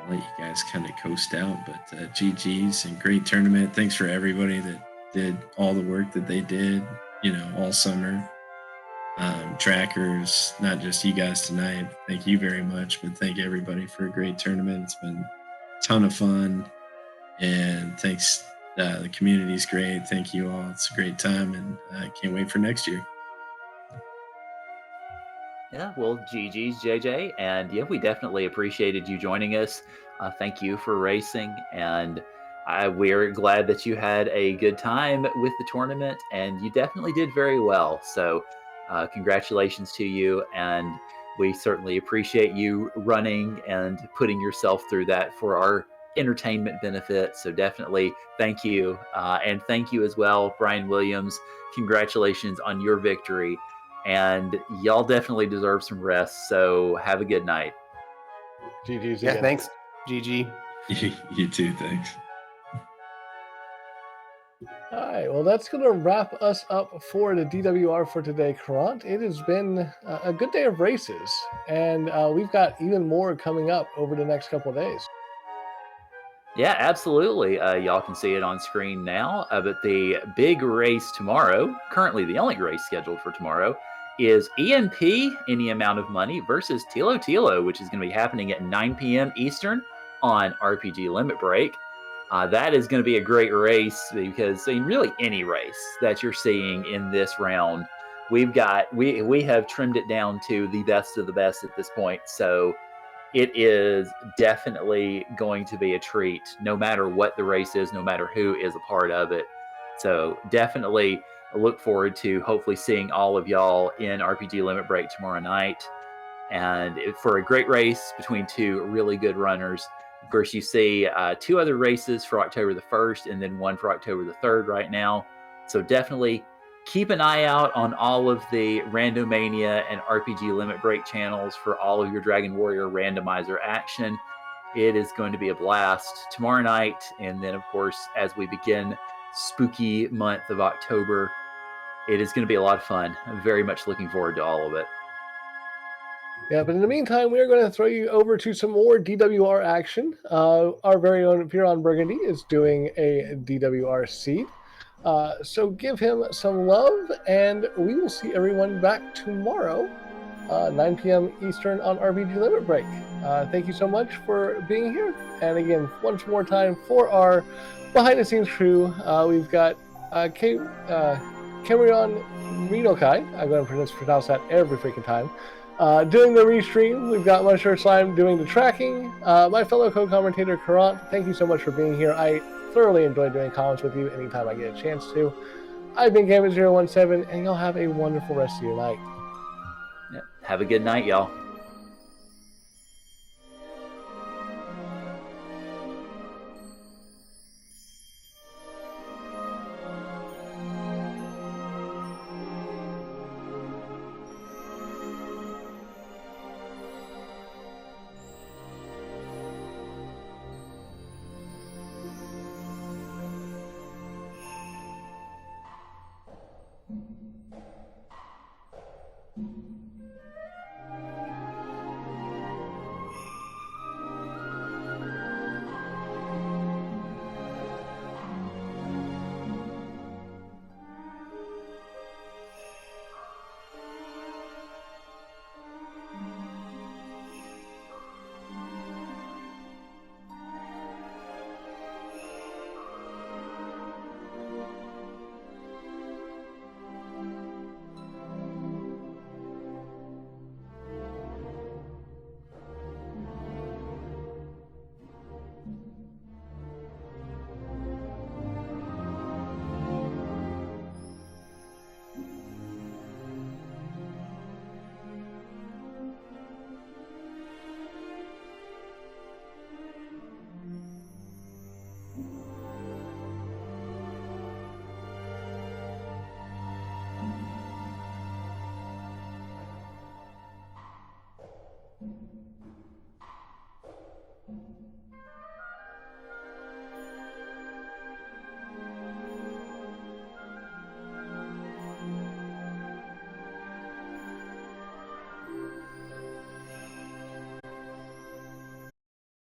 I'll let you guys kind of coast out. But GG's and great tournament. Thanks for everybody that did all the work that they did, all summer. Trackers, not just you guys tonight. Thank you very much, but thank everybody for a great tournament. It's been a ton of fun, and thanks. The community's great. Thank you all. It's a great time, and I can't wait for next year. Yeah, well, GG's, JJ, and yeah, we definitely appreciated you joining us. Thank you for racing, and we're glad that you had a good time with the tournament, and you definitely did very well. So, congratulations to you, and we certainly appreciate you running and putting yourself through that for our entertainment benefit. So definitely thank you, and thank you as well, Brian Williams. Congratulations on your victory. And y'all definitely deserve some rest. So have a good night. GG's Yeah, again. thanks, GG. You too, thanks. All right, well, that's going to wrap us up for the DWR for today, Karant. It has been a good day of races, and we've got even more coming up over the next couple of days. Yeah, absolutely. Y'all can see it on screen now. But the big race tomorrow, currently the only race scheduled for tomorrow, is EMP, Any Amount of Money, versus Tilo Tilo, which is going to be happening at 9 p.m. Eastern on RPG Limit Break. That is going to be a great race because really any race that you're seeing in this round, we have trimmed it down to the best of the best at this point. So it is definitely going to be a treat, no matter what the race is, no matter who is a part of it. So definitely look forward to hopefully seeing all of y'all in RPG Limit Break tomorrow night. And for a great race between two really good runners. Of course, you see two other races for October the 1st and then one for October the 3rd right now. So definitely keep an eye out on all of the Randomania and RPG Limit Break channels for all of your Dragon Warrior randomizer action. It is going to be a blast tomorrow night. And then, of course, as we begin spooky month of October, it is going to be a lot of fun. I'm very much looking forward to all of it. Yeah, but in the meantime, we are going to throw you over to some more DWR action. Our very own Piron Burgundy is doing a DWR seed. So give him some love, and we will see everyone back tomorrow, 9 p.m. Eastern on RPG Limit Break. Thank you so much for being here. And again, once more time for our behind-the-scenes crew, we've got Cameron Renokai. I'm going to pronounce that every freaking time. Doing the restream, we've got Musher Slime doing the tracking. My fellow co-commentator, Karant, thank you so much for being here. I thoroughly enjoy doing comments with you anytime I get a chance to. I've been Gambit017, and y'all have a wonderful rest of your night. Yep. Have a good night, y'all.